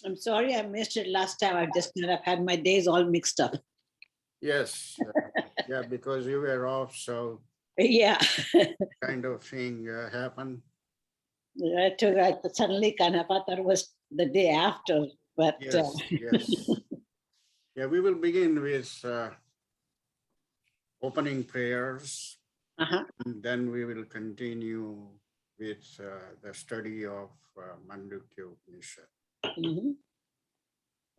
I'm sorry I missed it last time. I just kind of had my days all mixed up. Yes. Yeah, because you were off, so Yeah. kind of thing happened. I suddenly kind of thought it was the day after, but Yes, yes. Yeah, we will begin with opening prayers, and then we will continue with the study of Mandukya Upnishad.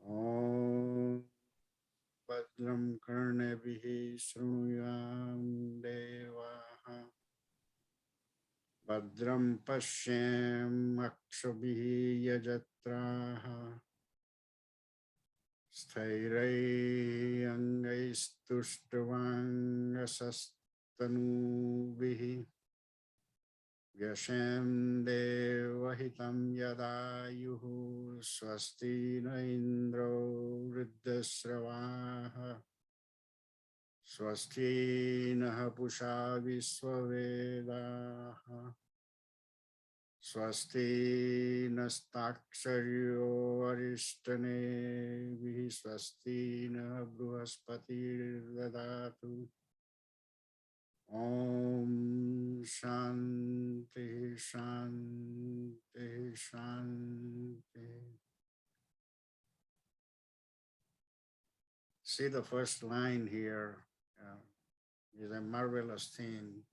Om Badram Karnebihi Shrunuyam Devaha Badram Pashyam Akshabhihi Yajatraha Sthairai Angaistushtavangasastanubihi Vyashem Devahitam Yadayuhu Swasti na Indro Vriddasravaha Swasti na Pusha Visvavedaha Swasti nastaksharyo arishtane vihi swasti na bruhaspati dadatu. Om Shanti Shanti Shanti. See the first line here is a marvelous thing.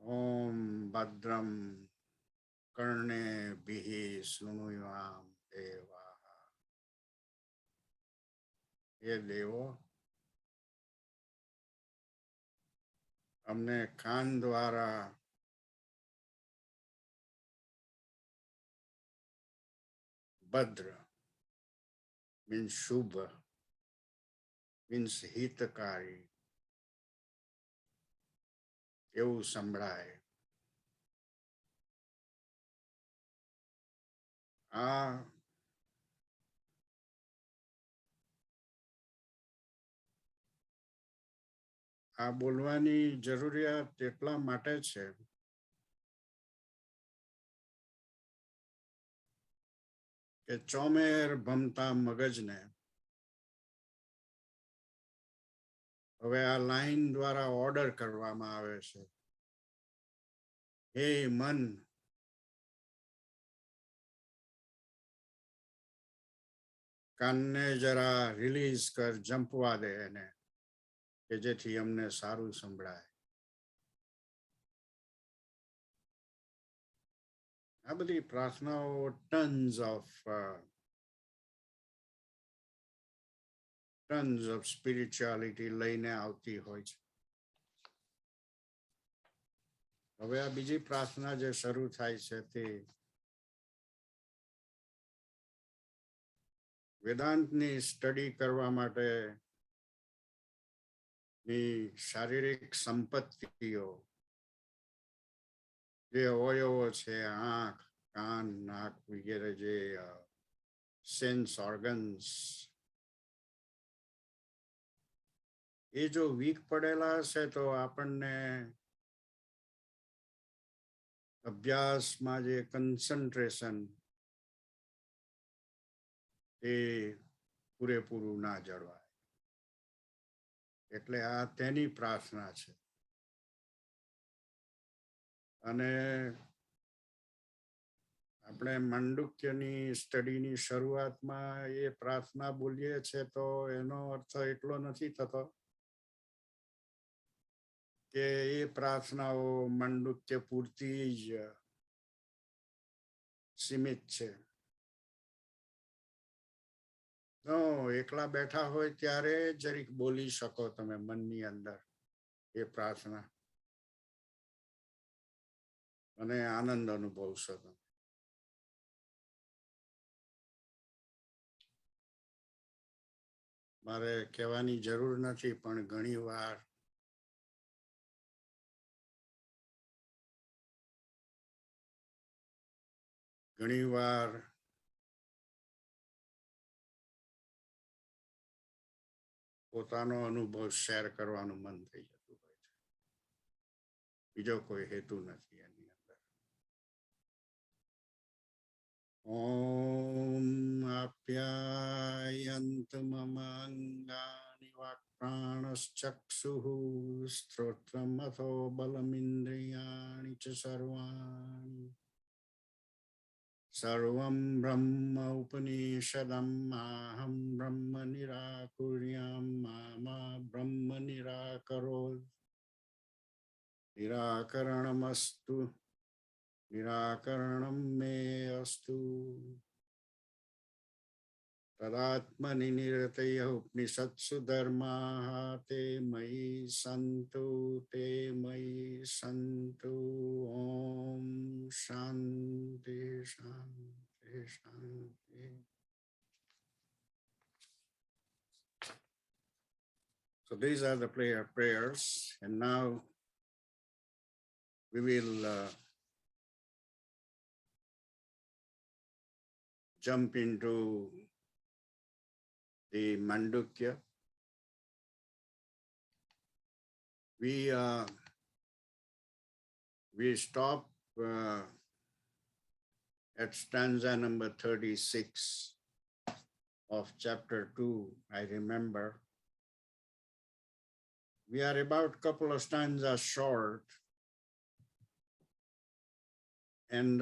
Om Badram Karne Bihi Slunuyam Devaha. Ye Devo, हमने कान द्वारा भद्र means शुभ means हितकारी એવું સંભળાય. આ બોલવાની જરૂરિયાત એટલા માટે છે કે ચોમેર ભમતા મગજને હવે આ લાઈન દ્વારા ઓર્ડર કરવામાં આવે છે. હે મન, કાનને જરા રિલીઝ કર, જંપવા દે એને, કે જેથી અમને સારું સંભળાય. આ બધી પ્રાર્થનાઓ tons of spirituality લઈને આવતી હોય છે. હવે આ બીજી પ્રાર્થના જે શરૂ થાય છે તે વેદાંતની સ્ટડી કરવા માટે ની શારીરિક સંપત્તિઓ જે અવયવો છે, આંખ, કાન, નાક વગેરે જે સેન્સ ઓર્ગન્સ, એ જો વીક પડેલા હશે તો આપણને અભ્યાસમાં જે કન્સન્ટ્રેશન એ પૂરેપૂરું ના જળવાય. એટલે આ તેની પ્રાર્થના છે. અને આપણે માંડુક્યની સ્ટડીની શરૂઆતમાં એ પ્રાર્થના બોલીએ છે તો એનો અર્થ એટલો નથી થતો કે એ પ્રાર્થનાઓ માંડુક્ય પૂરતી જ સીમિત છે. એકલા બેઠા હોય ત્યારે જરીક બોલી શકો તમે મનની અંદર એ પ્રાર્થના અને આનંદ અનુભવશો તમે. મારે કહેવાની જરૂર નથી, પણ ઘણીવાર પોતાનો અનુભવ શેર કરવાનું મન થઈ જતું હોય છે. બીજો કોઈ હેતુ નથી એની અંદર. ઓમ apyayantu mama angani vakpranaschakshuhu strotram atho balamindriyani cha sarvani sarvam brahma upanishadam aham brahma nirakuryam mama brahma nirakarod nirakaranamastu nirakaranam me astu tadatmani nirataya upnishatsu dharmaha te mayi santu om shanti shanti shanti. So these are the prayers, and now we will jump into the Mandukya. We stop at stanza number 36 of chapter 2, I remember. We are about a couple of stanzas short, and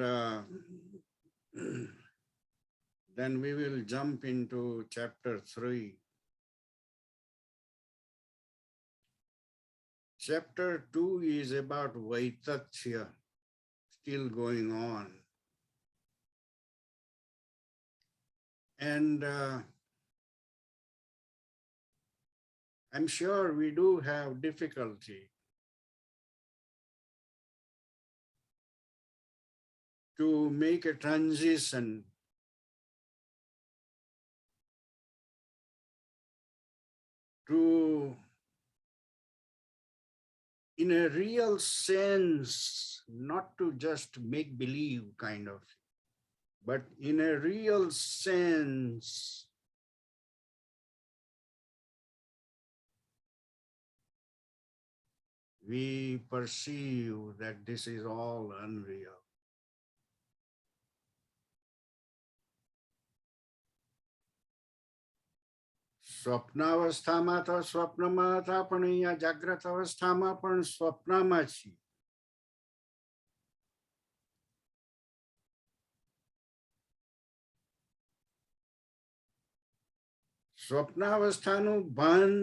then we will jump into chapter 3. Chapter 2 is about Vaitatya, still going on. And I'm sure we do have difficulty to make a transition to, in a real sense, not to just make believe kind of, but in a real sense, we perceive that this is all unreal. સ્વપ્નાવસ્થામાં તો સ્વપ્નમાં હતા, પણ અહીંયા જાગ્રત અવસ્થામાં પણ સ્વપ્નમાં છીએ. સ્વપ્નાવસ્થાનું ભાન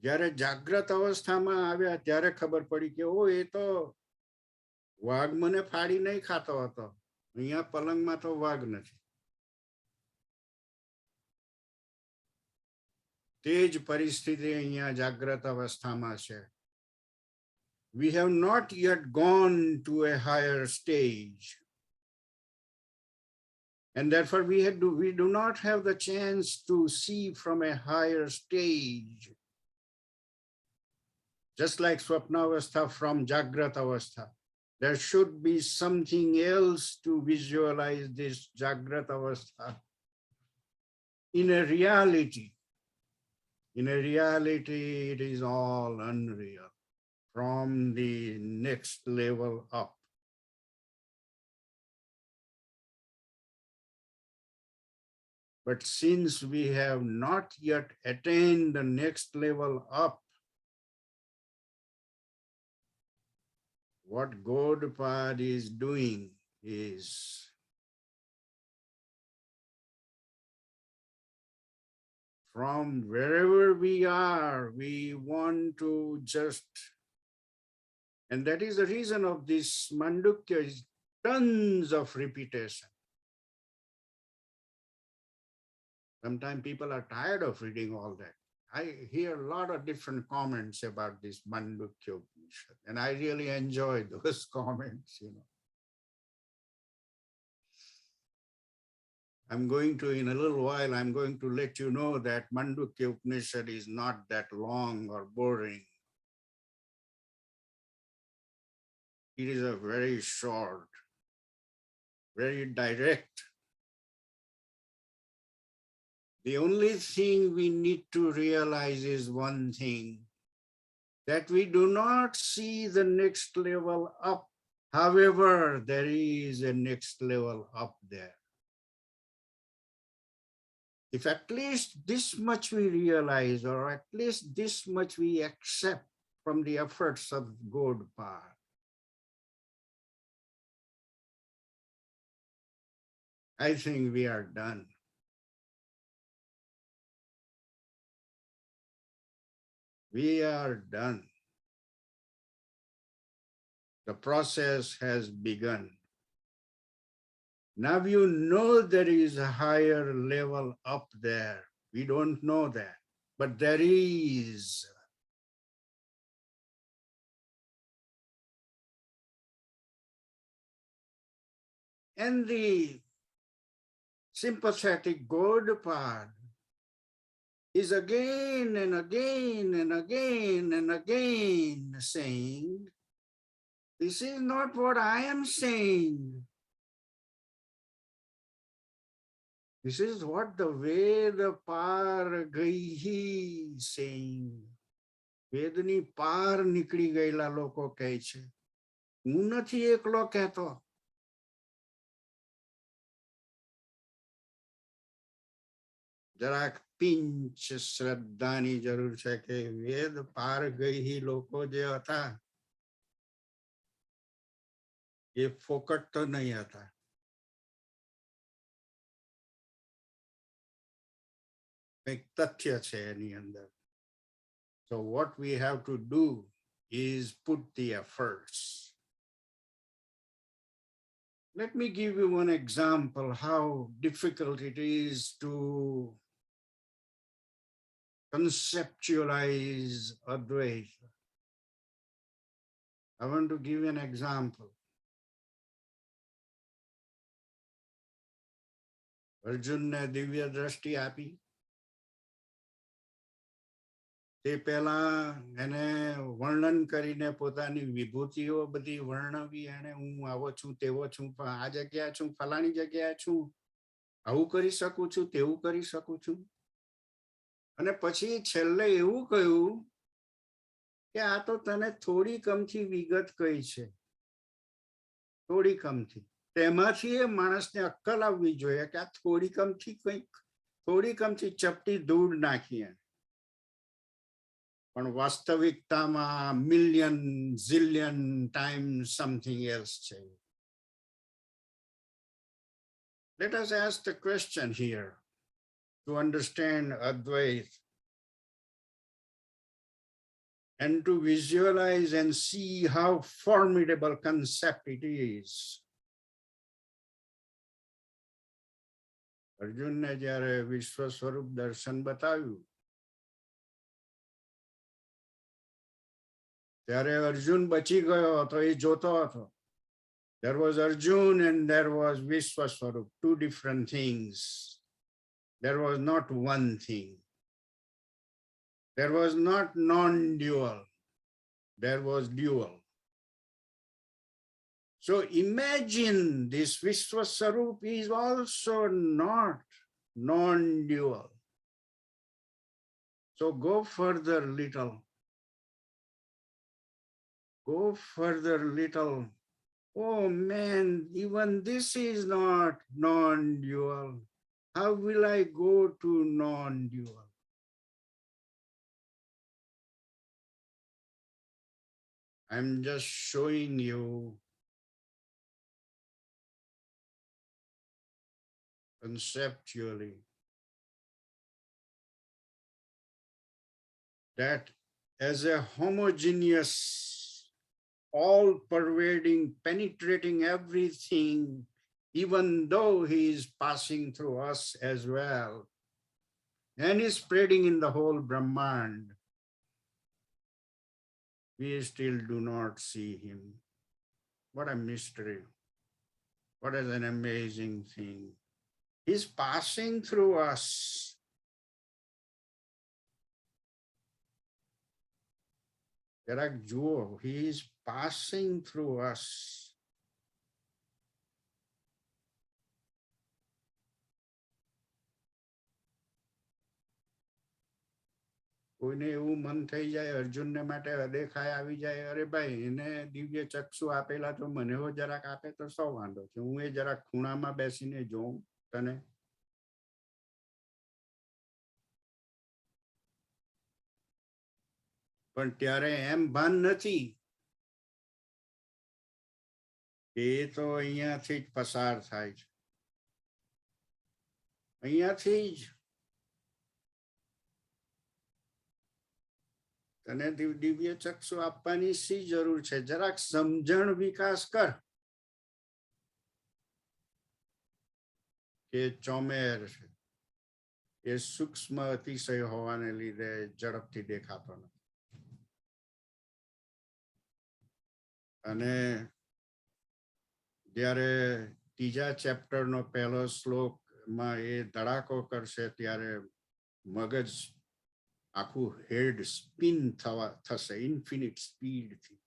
જ્યારે જાગ્રત અવસ્થામાં આવ્યા ત્યારે ખબર પડી કે ઓ એ તો વાઘ મને ફાડી નહીં ખાતો હતો, અહીંયા પલંગમાં તો વાઘ નથી. તેજ પરિસ્થિતિ અહીંયા જાગ્રત અવસ્થામાં છે. We have not yet gone to a higher stage. And therefore we do not have the chance to see from a higher stage. Just like Swapnavastha from Jagrata Avastha. There should be something else to visualize this Jagrata Avastha. In a reality, it is all unreal from the next level up. But since we have not yet attained the next level up, what Gaudapad is doing is from wherever we are, we want to just, and that is the reason of this Mandukya, is tons of repetition. Sometimes people are tired of reading all that. I hear a lot of different comments about this Mandukya Upnishad, and I really enjoy those comments, you know. I'm going to, in a little while, I'm going to let you know that Mandukya Upnishad is not that long or boring. It is a very short, very direct. The only thing we need to realize is one thing, that we do not see the next level up However, there is a next level up there. If at least this much we realize, or at least this much we accept from the efforts of God path, I think we are done. We are done. The process has begun. Now you know there is a higher level up there. We don't know that, but there is. And the sympathetic God part is again and again and again and again saying, this is not what I am saying. This is what the Veda par gayi is saying. વેદની પાર નીકળી ગયેલા લોકો કહે છે, હું નથી એકલો કહેતો. જરાક પિંચ શ્રદ્ધાની જરૂર છે કે વેદ પાર ગઈ લોકો જે હતા એ ફોકટ તો નહીં હતા. કંઈક તથ્ય છે એની અંદર. So what we have to do is put the efforts. Let me give you one example how difficult it is to conceptualize Advaita. I want to give you an example. અર્જુનને દિવ્ય દ્રષ્ટિ આપી. તે પહેલા એને વર્ણન કરીને પોતાની વિભૂતિઓ બધી વર્ણવી. એને હું આવો છું, તેવો છું, આ જગ્યા છું, ફલાણી જગ્યાએ છું, આવું કરી શકું છું, તેવું કરી શકું છું. અને પછી છેલ્લે એવું કહ્યું કે આ તો તને થોડી કમથી વિગત કઈ છે, થોડી કમથી. તેમાંથી એ માણસને અક્કલ આવવી જોઈએ કે આ થોડી કમથી ચપટી ધૂળ નાખીએ. પણ વાસ્તવિકતામાં million zillion times something else છે. Let us ask the question here to understand Advaita and to visualize and see how formidable concept it is. અર્જુનને જ્યારે વિશ્વ સ્વરૂપ દર્શન બતાવ્યું ત્યારે અર્જુન બચી ગયો હતો, એ જોતો હતો. There was Arjun and there was Vishwa Swarup, two different things. There was not one thing. There was not non-dual. There was dual. So imagine this Vishwa Swarup is also not non-dual. So go further little. Go further little. Oh man, even this is not non-dual. How will I go to non-dual? I'm just showing you conceptually that as a homogeneous, all-pervading, penetrating everything, even though he is passing through us as well, and is spreading in the whole Brahmand, we still do not see him. What a mystery. What is an amazing thing. He's passing through us. He is passing through us. કોઈને એવું મન થઈ જાય અર્જુનને માટે અદેખાય આવી જાય, અરે ભાઈ એને દિવ્ય ચક્ષુ આપેલા તો મને હો જરાક આપે તો સૌ વાંધો છે, હું એ જરાક ખૂણામાં બેસીને જોઉં તને. પણ ત્યારે એમ ભાન નથી કે એ તો અહીંયાથી જ પસાર થાય છે, અહીંયાથી જ તને દિવ્ય ચક્ષુ આપવાની શી જરૂર છે, જરાક સમજણ વિકાસ કર કે ચોમેર છે એ સૂક્ષ્મ અતિશય હોવાને લીધે ઝડપથી દેખાતો નથી. અને જ્યારે ત્રીજા ચેપ્ટરનો પહેલો શ્લોકમાં એ ધડાકો કરશે ત્યારે મગજ આખું હેડ સ્પિન થશે ઇન્ફિનિટ સ્પીડથી.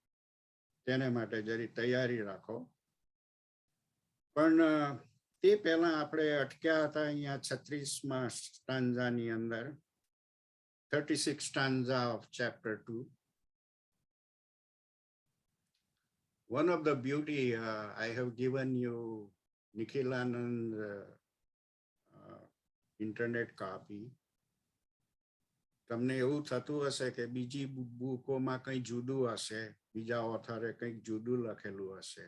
તેને માટે જરી તૈયારી રાખો. પણ તે પહેલા આપણે અટક્યા હતા અહીંયા 36મા સ્ટાન્ઝાની અંદર, 36 stanza of chapter 2. One of the beauty, I have given you Nikhilanand internet copy. તમને એવું થતું હશે કે બીજી બુકોમાં કંઈ જુદું હશે, બીજા ઓથરે કંઈક જુદું લખેલું હશે.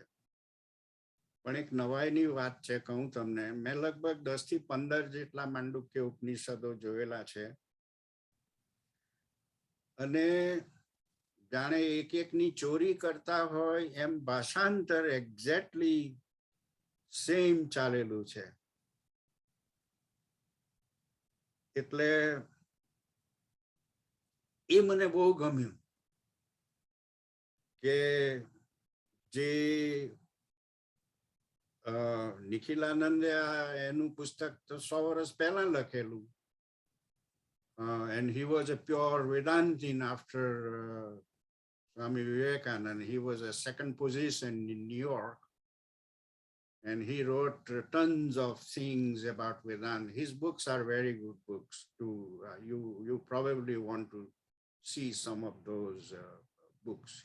પણ એક નવાઈની વાત છે, કહું તમને, મેં લગભગ 10 થી 15 જેટલા માંડુક્ય ઉપનિષદો જોયેલા છે અને જાણે એક એકની ચોરી કરતા હોય એમ ભાષાંતર એક્ઝેક્ટલી સેમ ચાલેલું છે. એટલે એ મને બહુ ગમ્યું કે જે નિખિલાનંદે એનું પુસ્તક તો 100 વર્ષ પહેલા લખેલું, and he was a pure Vedantin after Swami Vivekananda. He was a second position in New York and he wrote tons of things about Vedanta. His books are very good books too. You probably want to see some of those books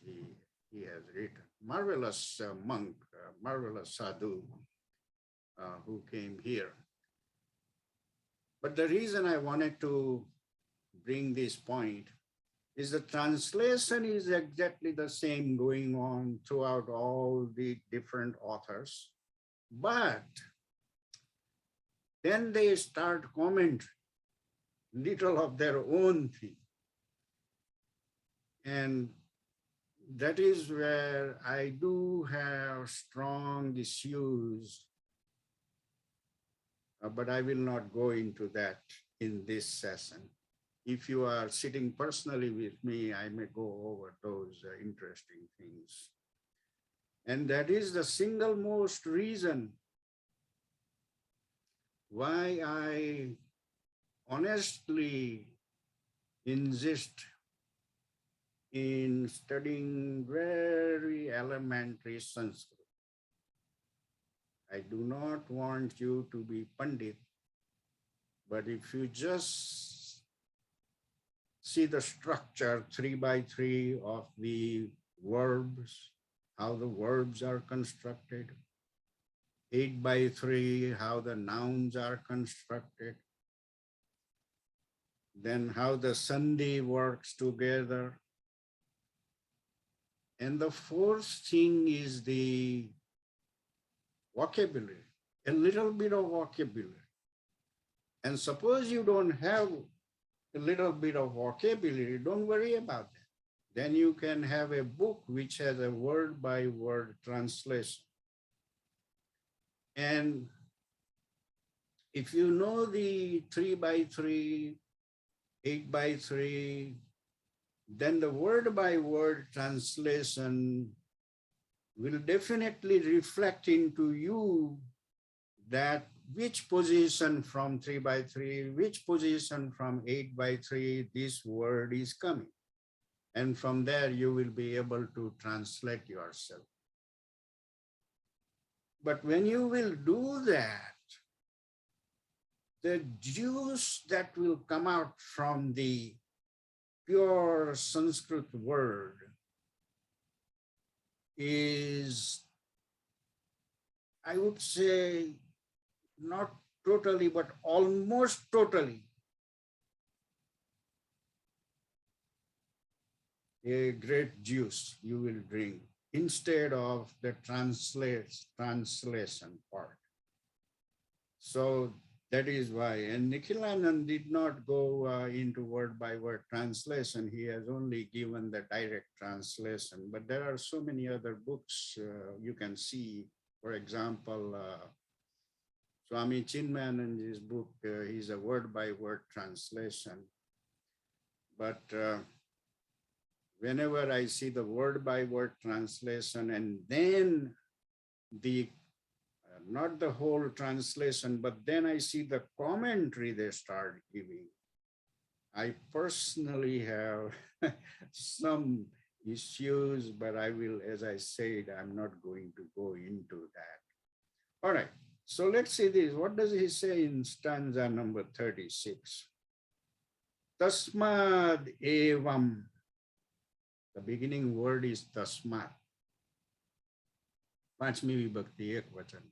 he has written. Marvelous monk, marvelous sadhu who came here. But the reason I wanted to bring this point is the translation is exactly the same going on throughout all the different authors. But then they start commenting little of their own thing. And that is where I do have strong issues, but I will not go into that in this session. If you are sitting personally with me, I may go over those interesting things. And that is the single most reason why I honestly insist in studying very elementary Sanskrit. I do not want you to be Pandit, but if you just see the structure 3 by 3 of the verbs, how the verbs are constructed, 8 by 3, how the nouns are constructed, then how the sandhi works together. And the fourth thing is the vocabulary, a little bit of vocabulary. And suppose you don't have a little bit of vocabulary, don't worry about that. Then you can have a book which has a word by word translation. And if you know the 3 by 3, 8 by 3, then the word by word translation will definitely reflect into you that which position from 3 by 3, which position from 8 by 3, this word is coming. And from there, you will be able to translate yourself. But when you will do that, the juice that will come out from the pure Sanskrit word is, I would say, not totally, but almost totally a great juice you will drink instead of the translation part. So that is why. And Nikhilanand did not go into word by word translation. He has only given the direct translation. But there are so many other books you can see. For example, Swami Chinmayananda's book is a word by word translation. But whenever I see the word by word translation and then the not the whole translation, but then I see the commentary they start giving, I personally have some issues, but I will, as I said, I'm not going to go into that. All right, so let's see this. What does he say in stanza number 36? Tasmad evam. The beginning word is tasmat. Panchmi vibhakti ek vachan.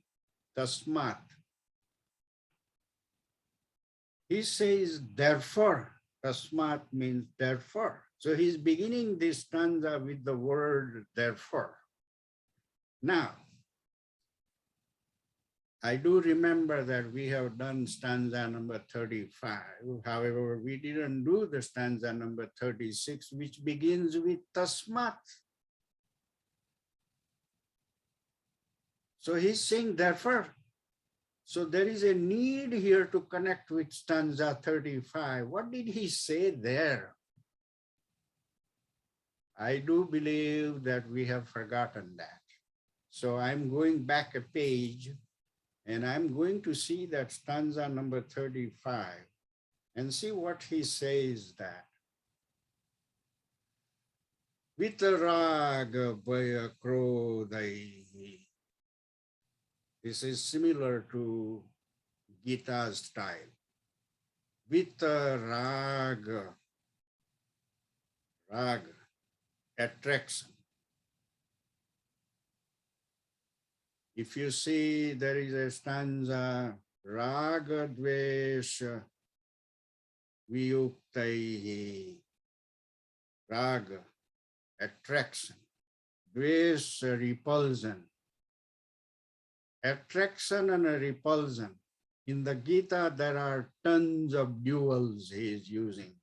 Tasmat. He says therefore. Tasmat means therefore. So he's beginning this stanza with the word therefore. Now, I do remember that we have done stanza number 35. However, we didn't do the stanza number 36, which begins with tasmat. So he's saying therefore. So there is a need here to connect with stanza 35. What did he say there? I do believe that we have forgotten that. So I'm going back a page and I'm going to see that stanza number 35 and see what he says that. Vitaraga bhaya krodhaihi. This is similar to Gita's style. Vitaraga, raga, attraction. If you see, there is a stanza, raga dvesha viyuktaihi. Raga, attraction. Dvesha, repulsion. Attraction and a repulsion. In the Gita, there are tons of duals he is using.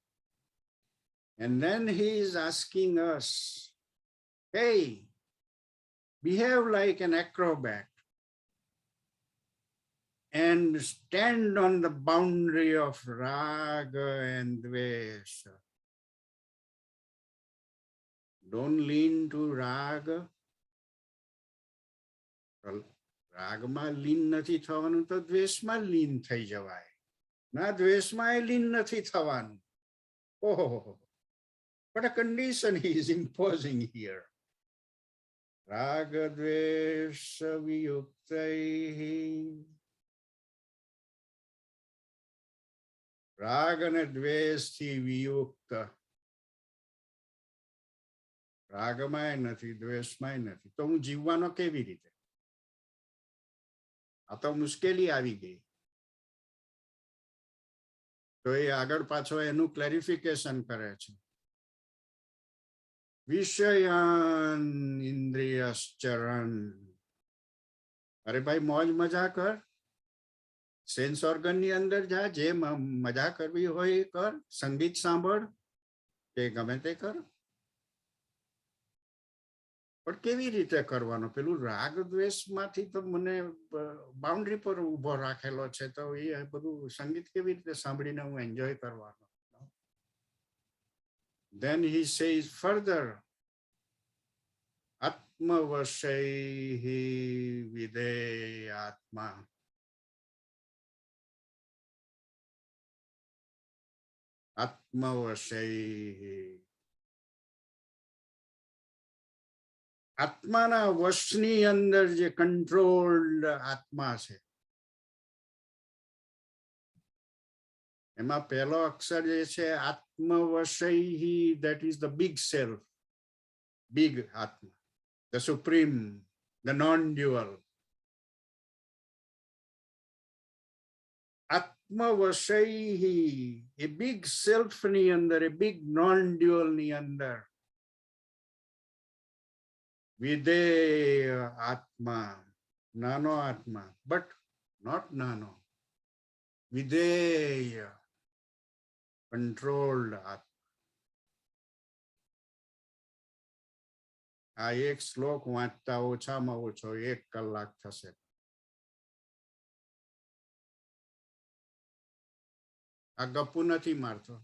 And then he is asking us, hey, behave like an acrobat and stand on the boundary of raga and dvesha. Don't lean to raga. રાગમાં લીન નથી થવાનું તો દ્વેષમાં લીન થઈ જવાય ના દ્વેષમાં લીન નથી થવાનું. Oh, what a condition he is imposing here. Raga dvesha viyuktaihi. Raga ne dveshthi viyukta. રાગમાંય નથી દ્વેષમાંય નથી તો હું જીવવાનો કેવી રીતે? આ તો મુશ્કેલી આવી ગઈ. તો એ આગળ પાછો એનું ક્લેરિફિકેશન કરે છે. વિષયાન ઇન્દ્રિયશ્ચરણ. અરે ભાઈ મોજ મજા કર. સેન્સ ઓર્ગન ની અંદર જા, જે મજા કરવી હોય કર, સંગીત સાંભળ કે ગમે તે કર. પણ કેવી રીતે કરવાનો? પેલું રાગ દ્વેષમાંથી તો મને બાઉન્ડ્રી પર ઉભો રાખેલો છે, તો એ બધું સંગીત કેવી રીતે સાંભળીને હું એન્જોય કરવાનો? Then he says further, atmavashaihi videyatma. Atmavashaihi. આત્માના વશની અંદર જે કંટ્રોલ્ડ આત્મા છે, એમાં પહેલો અક્ષર જે છે આત્મવશૈહી, that is the big self, big atma, the supreme, the non-dual. આત્મવશૈહી, a big self ની અંદર, a big non-dual ની અંદર વિધેય આત્મા, નાનો આત્મા, but not nano, વિધેય, controlled આત્મા. આ એક શ્લોક વાંચતા ઓછામાં ઓછો 1 કલાક થશે. આ ગપ્પુ નથી મારતો.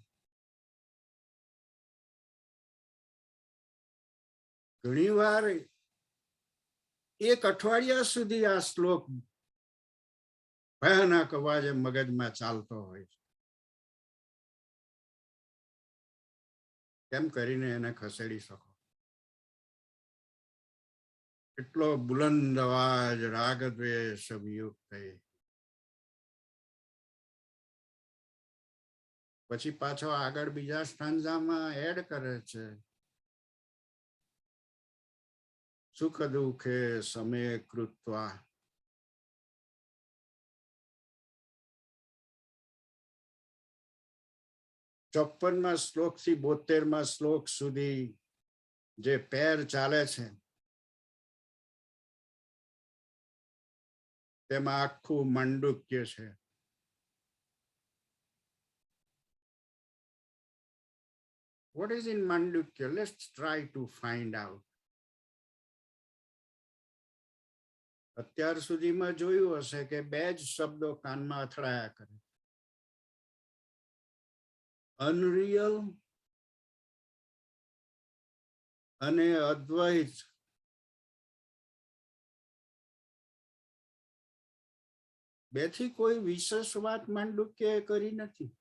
ઘણીવાર 1 અઠવાડિયા સુધી આ શ્લોક ભયાનક અવાજે મગજમાં ચાલતો હોય છે. કેમ કરીને એને ખસેડી શકો? એટલો બુલંદ અવાજ, રાગ દ્વેષ અભિયુક્ત. પછી પાછો આગળ બીજા સ્ટાન્ઝામાં એડ કરે છે, સુખ દુઃખે સમે કૃત્વા. 54મા શ્લોક થી 72મા શ્લોક સુધી જે પેર ચાલે છે તેમાં આખું મંડુક્ય છે. What is in Mandukya? Let's try to find out. અત્યાર સુધીમાં જોયું હશે કે 2 જ શબ્દો કાનમાં અથડાયા કરે, અનરિયલ અને અદ્વૈત. બેથી કોઈ વિશેષ વાત માંડુક્યએ કરી નથી.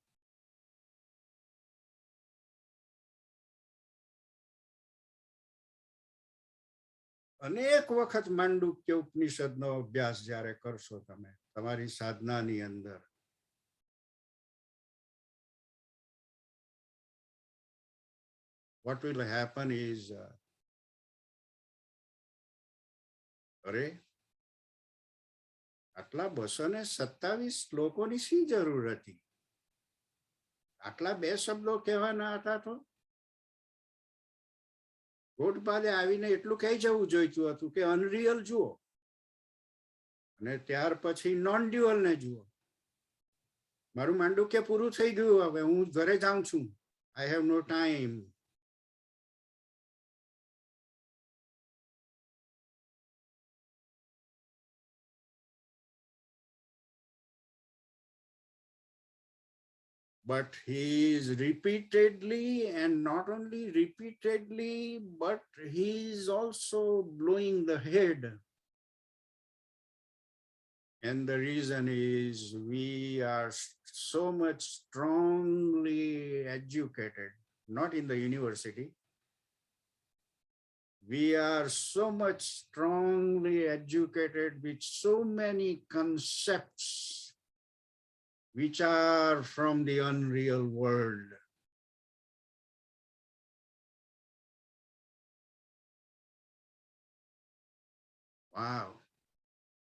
અનેક વખત માંડુક્ય ઉપનિષદનો અભ્યાસ જ્યારે કરશો તમે તમારી સાધનાની અંદર, what will happen is, અરે આટલા 227 શ્લોકોની શી જરૂર હતી? આટલા 2 શબ્દો કહેવાના હતા તો ગોટપાદે આવીને એટલું કહી જવું જોઈતું હતું કે અનરિયલ જુઓ અને ત્યાર પછી નોન ડ્યુઅલ ને જુઓ. મારું માંડુક્ય પૂરું થઈ ગયું, હવે હું ઘરે જાઉં છું. I have no time. But he is repeatedly, and not only repeatedly, but he is also blowing the head. And the reason is we are so much strongly educated, not in the university. We are so much strongly educated with so many concepts which are from the unreal world. Wow,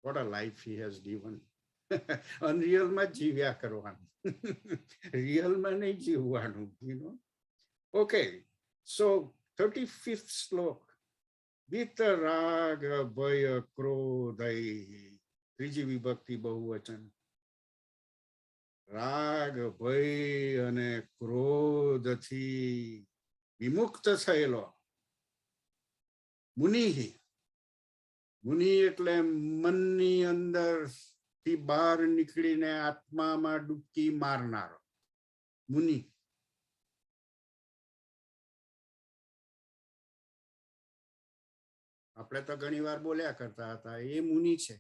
what a life he has given. Unreal માં જીવ્યા કરવાનું, real માં નહીં જીવવાનું, you know. Okay, so 35th શ્લોક, વિતરાગ ભય ક્રોધૈ, ત્રીજી વિભક્તિ બહુવચન. રાગ ભય અને ક્રોધથી વિમુક્ત થયેલો મુનિ. મુનિ એટલે મનની અંદર થી બહાર નીકળીને આત્મામાં ડૂબકી મારનારો મુનિ. આપણે તો ઘણી વાર બોલ્યા કરતા હતા એ મુનિ છે.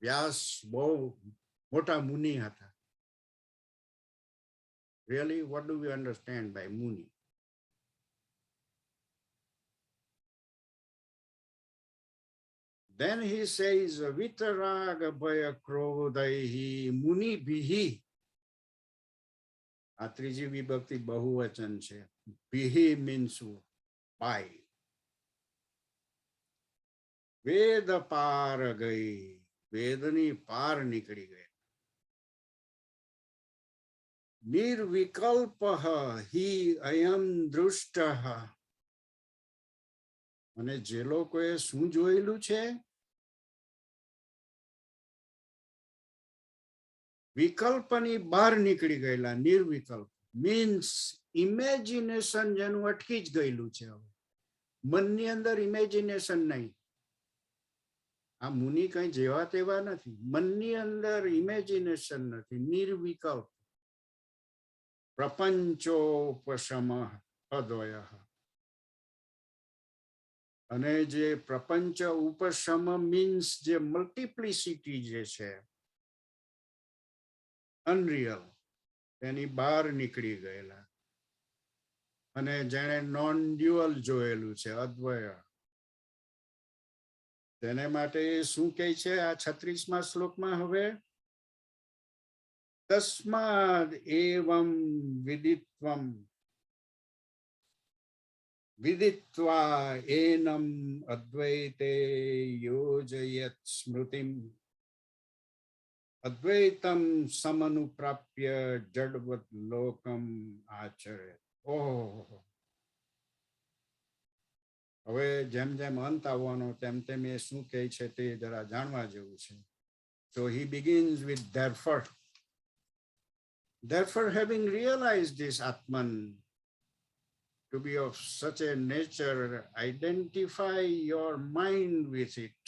વ્યાસ બહુ મોટા મુનિ હતા. Really, what do we understand by Muni? Then he says, Vitaraga bhaya krodaihi muni bihi. આ ત્રીજી વિભક્તિ બહુવચન છે. Bihi means by. વેદ પાર ગઈ, વેદની પાર નીકળી ગઈ. નિર્વિકલ્પઃ હિ અયમ દૃષ્ટઃ. અને જે લોકોએ શું જોયેલું છે? વિકલ્પની બહાર નીકળી ગયેલા. નિર્વિકલ્પ મીન્સ ઇમેજિનેશન જેનું અટકી જ ગયેલું છે. હવે મનની અંદર ઇમેજિનેશન નહીં. આ મુનિ કઈ જેવા તેવા નથી. મનની અંદર ઇમેજિનેશન નથી. નિર્વિકલ્પ. પ્રપંચોપશમ અદ્વય. અને જે પ્રપંચ ઉપશમ મીન્સ જે મલ્ટિપ્લિસિટી જે છે, અનરિયલ, તેની બહાર નીકળી ગયેલા. અને જેણે નોન ડ્યુઅલ જોયેલું છે, અદ્વય, તેને માટે શું કહે છે આ 36મા શ્લોકમાં? હવે તસ્માદ એવં વિદિત્વમ વિદિત્વા એનમ અદ્વૈતે યોજયત સ્મૃતિમ અદ્વૈતમ સમનુપ્રાપ્ય જડવત લોકમ આચરે. ઓહો, હવે જેમ જેમ અંત આવવાનો તેમ તેમ એ શું કહે છે તે જરા જાણવા જેવું છે. So he begins with therefore. Therefore, having realized this Atman to be of such a nature, identify your mind with it.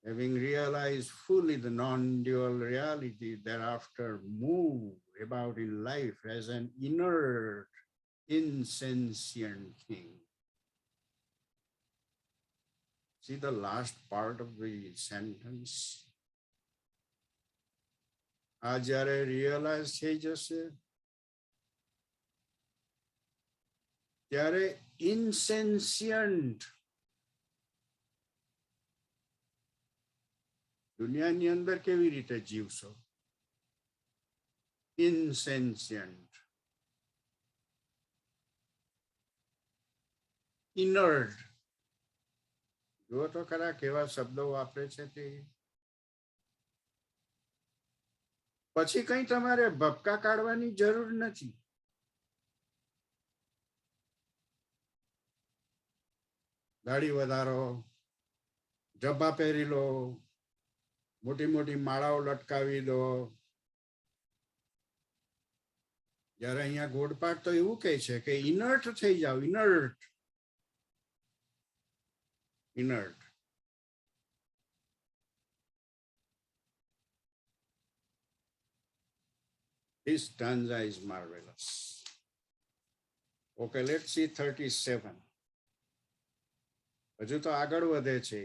Having realized fully the non-dual reality, thereafter move about in life as an inert, insentient thing. See the last part of the sentence. આ જ્યારે realise થઈ જશે ત્યારે ઇનસેન્સિયન્ટ દુનિયાની અંદર કેવી રીતે જીવશો? ઇનસેન્સિયન્ટ, inert. જો તો ખરા કેવા શબ્દો વાપરે છે તે. પછી કઈ તમારે ભપકા કાઢવાની જરૂર નથી. દાઢી વધારો, જબ્બા પહેરી લો, મોટી મોટી માળાઓ લટકાવી દો. જ્યારે અહીંયા ગોડપાટ તો એવું કહે છે કે ઇનર્ટ થઈ જાવ. Inert, inert. This stanza is marvelous. Okay, let's see 37. હજુ તો આગળ વધે છે.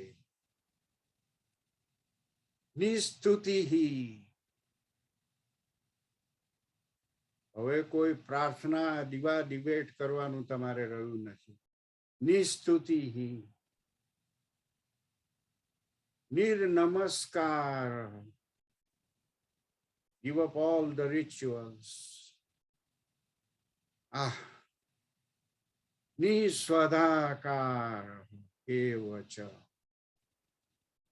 નિસ્તુતિહિ. હવે કોઈ પ્રાર્થના દીવા ડિબેટ કરવાનું તમારે રહ્યું નથી. નિસ્તુતિહિ. નિર્નમસ્કાર. Give up all the rituals. Niswadhakar evacha.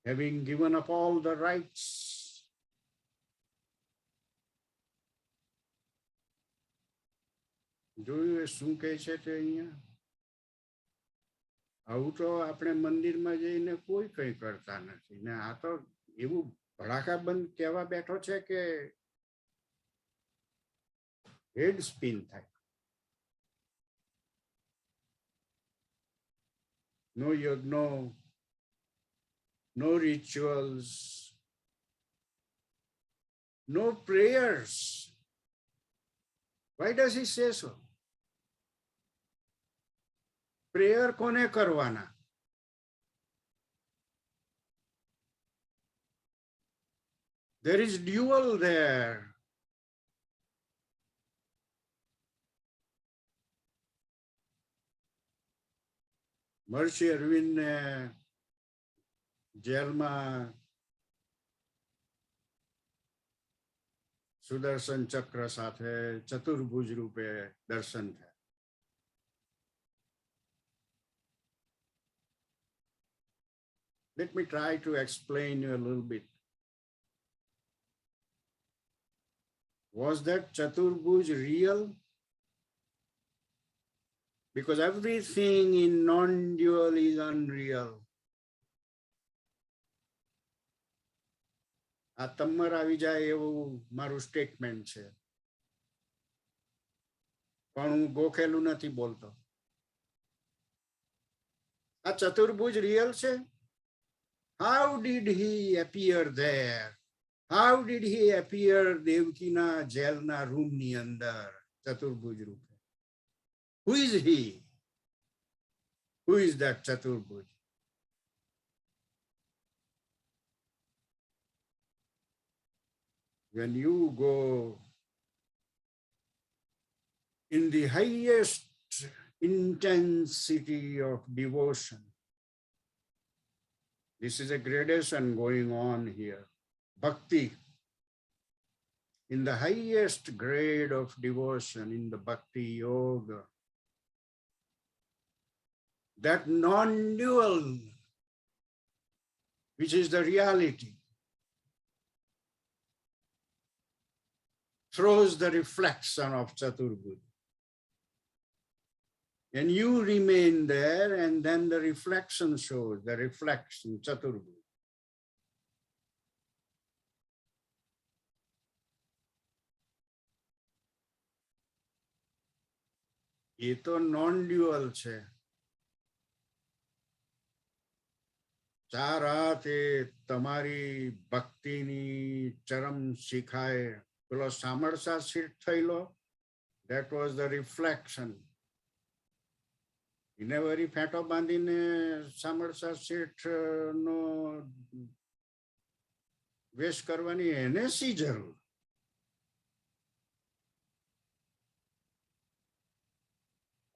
Having given up all the rights. જોયું શું કહે છે તે અહીંયા? આવું તો આપણે મંદિરમાં જઈને કોઈ કઈ કરતા નથી ને આ તો એવું ભડાકા બંધ કહેવા બેઠો છે કે હેડ સ્પિન થાય. No yagno, no rituals, no prayers. Why does he say so? Prayer kone karwana? There is dual there. Maharishi Arvind ne જેલમાં સુદર્શન ચક્ર સાથે ચતુર્ભુજ રૂપે દર્શન થયા. Let me try to explain you a little bit. Was that Chaturbhuj real? Because everything in non-dual is unreal. આ તમર આવી જાય એવું મારું સ્ટેટમેન્ટ છે, પણ હું ગોખેલું નથી બોલતો. આ ચતુર્ભુજ રિયલ છે? How did he appear there? How did he appear દેવકીના જેલના રૂમની અંદર ચતુર્ભુજ રૂપે? Who is he? Who is that Chaturbhuj? When you go in the highest intensity of devotion, this is a gradation going on here. Bhakti. In the highest grade of devotion, in the bhakti yoga, that non-dual, which is the reality, throws the reflection of Chaturbhuj. And you remain there, and then the reflection shows, the reflection, Chaturbhuj. ये तो non-dual છે. ચાર હાથ એ તમારી ભક્તિની ચરમ શિખાએ પેલો સામરસા સિદ્ધ થયેલો, that was the reflection. એને વળી ફેંટો બાંધીને સામરસા શેઠ નો વેશ કરવાની એને શી જરૂર?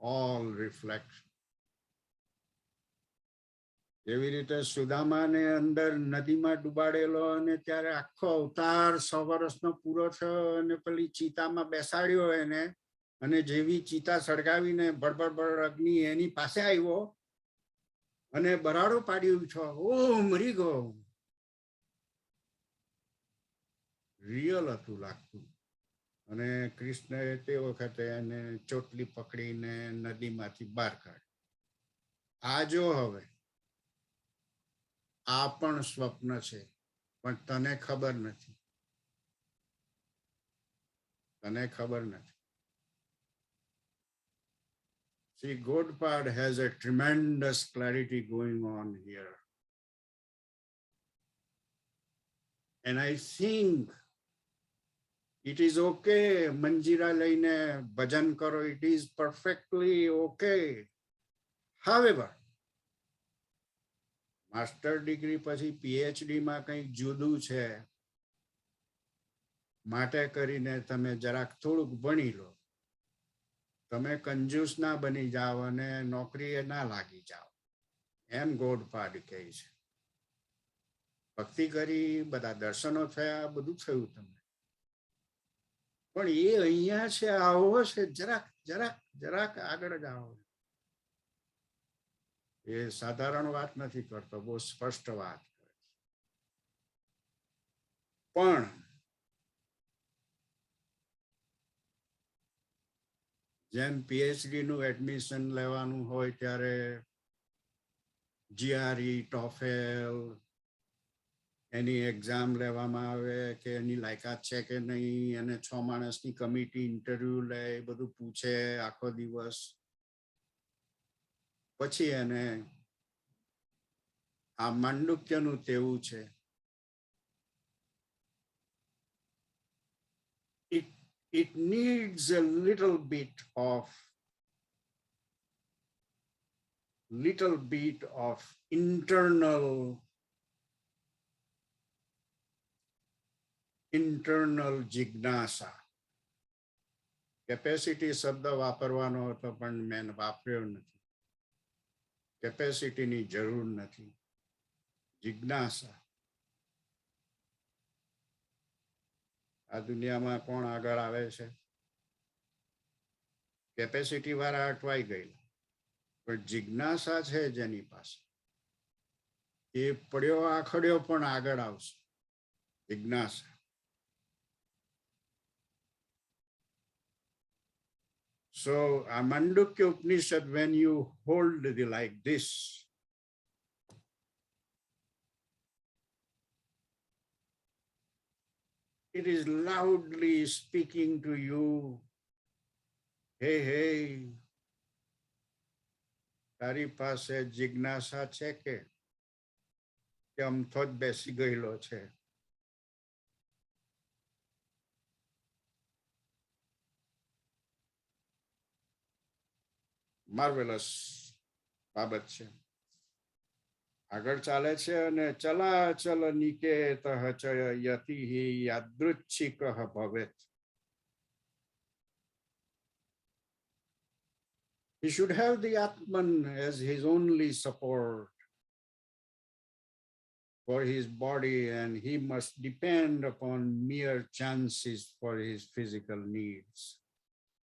All reflection. એવી રીતે સુદામાને અંદર નદીમાં ડૂબાડેલો અને ત્યારે આખો અવતાર 100 વર્ષનો પૂરો થયો અને પેલી ચિતામાં બેસાડ્યો એને, અને જેવી ચિતા સળગાવીને બળબડ અગ્નિ એની પાસે આવ્યો અને બરાડો પાડી ઉઠ્યો, ઓ મરી ગયો. રિયલ હતું લાગતું. અને કૃષ્ણએ તે વખતે એને ચોટલી પકડીને નદીમાંથી બહાર કાઢ્યો. આ જો હવે આ પણ સ્વપ્ન છે, પણ તને ખબર નથી, તને ખબર નથી. See, Godpad has a tremendous clarity going on here. And I think it is okay, Manjira laine bhajan karo, it is perfectly okay. However, master degree પછી PhD માં કંઈક જુદું છે, માટે કરીને તમે જરાક થોડુંક ભણી લો. તમે કંજૂસ ના બની જાઓ અને નોકરીએ ના લાગી જાઓ, એમ ગોડપાડ કહે છે. ભક્તિ કરી, બધા દર્શનો થયા, બધું થયું તમને, પણ એ અહીંયા છે, આવો છે, જરાક જરાક જરાક આગળ જાઓ. એ સાધારણ વાત નથી કરતો, બહુ સ્પષ્ટ વાત કરે છે. પણ જેમ PhD નું એડમિશન લેવાનું હોય ત્યારે GRE, TOEFL એની એક્ઝામ લેવામાં આવે કે એની લાયકાત છે કે નહીં, એને 6 માણસની કમિટી ઇન્ટરવ્યુ લે, બધું પૂછે આખો દિવસ, પછી એને આ માંડુક્યનું તેવું છે. It needs a little bit of internal jignasa. Capacity શબ્દ વાપરવાનો હતો પણ મેં વાપર્યો નથી. કેપેસિટીની જરૂર નથી. જિજ્ઞાસા. આ દુનિયામાં કોણ આગળ આવે છે? કેપેસિટી વાળા અટવાઈ ગયેલા, પણ જિજ્ઞાસા છે જેની પાસે, એ પડ્યો આખડ્યો પણ આગળ આવશે. જિજ્ઞાસા. So, Mandukya Upnishad, when you hold like this, it is loudly speaking to you. Hey, hey, તારી પાસે જિજ્ઞાસા છે કે અમથો જ બેસી ગયેલો છે? માર્વેલસ બાબત છે. આગળ ચાલે છે અને ચલાચલ Niket Yati યાદૃચ્છિક ભવેત. He should have the Atman as his only support for his body, and he must depend upon mere chances for his physical needs.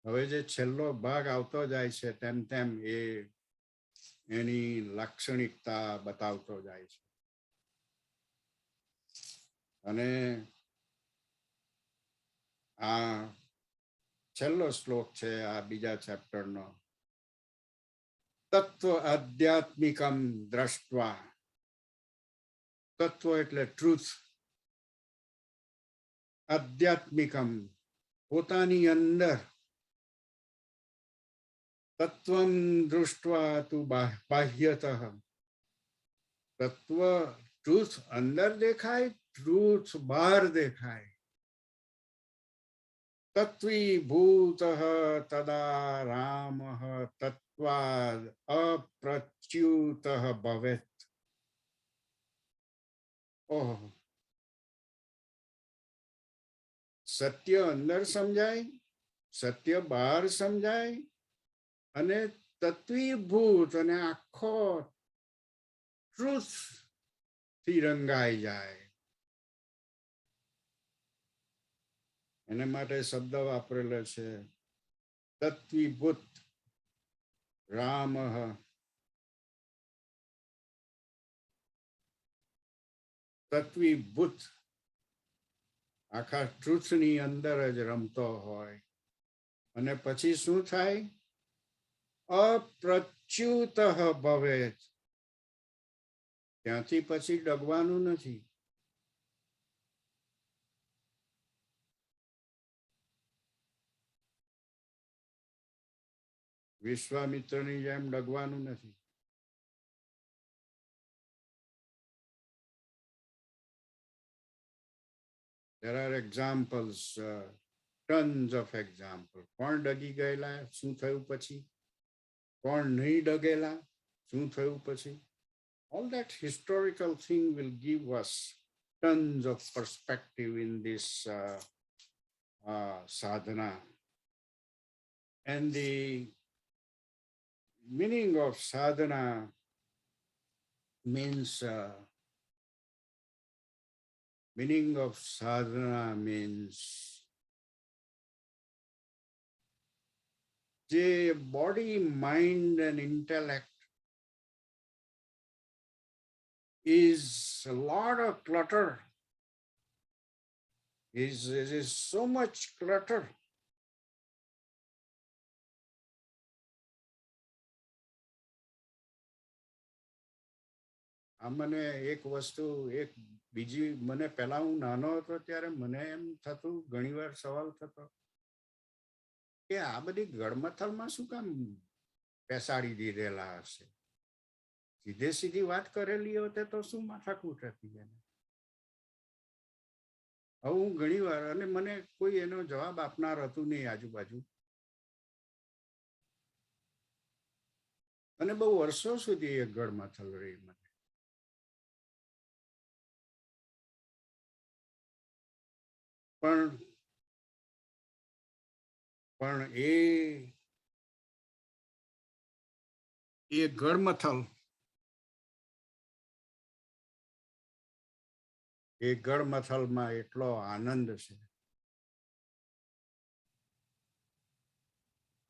હવે જે છેલ્લો ભાગ આવતો જાય છે તેમ તેમ એની લાક્ષણિકતા બતાવતો જાય છે. અને આ છેલ્લો શ્લોક છે આ બીજા ચેપ્ટરનો. તત્વ આધ્યાત્મિકમ દ્રષ્ટવા. તત્વ એટલે ટ્રુથ. આધ્યાત્મિકમ પોતાની અંદર. તત્વમ દૃષ્ટવા તુ બાહ્યતઃ. તત્વ ટ્રુથ અંદર દેખાય, ટ્રુથ બહાર દેખાય. તત્વીભૂત તદા રામ તત્વાદ અપ્રચ્યુત ભવેત. ઓહ, સત્ય અંદર સમજાય, સત્ય બહાર સમજાય, અને તત્વીભૂત અને આખો ટ્રુથ થી રંગાઈ જાય. એને માટે શબ્દ વાપરેલો છે તત્વીભૂત. રામ તત્વીભૂત આખા ટ્રુથની અંદર જ રમતો હોય. અને પછી શું થાય? અપ્રચ્યુત ભવેત. ત્યાંથી પછી ડગવાનું નથી. વિશ્વામિત્રની જેમ ડગવાનું નથી. There are examples, tons of examples. કોણ ડગી ગયેલા, શું થયું પછી? કોણ નહીં ડગેલા, શું થયું પછી? All that historical thing will give us tons of perspective in this sadhana. And the meaning of sadhana means the body, mind and intellect is a lot of clutter. Is so much clutter. આ મને એક વસ્તુ, એક બીજી, મને પહેલા હું નાનો હતો ત્યારે મને એમ થતું, ઘણીવાર સવાલ થતો કે આ બધી ગળમથલમાં શું કામ બેસાડી દીધેલા હશે? સીધે સીધી વાત કરેલી હોતે તો શું માથાકૂટ હતી એને? હવે હું ઘણીવાર, અને મને કોઈ એનો જવાબ આપનાર હતું નહીં આજુબાજુ. અને બહુ વર્ષો સુધી એ ગળમથલ રહી મને. પણ એ ગળમથલ એ ગળમથલમાં એટલો આનંદ છે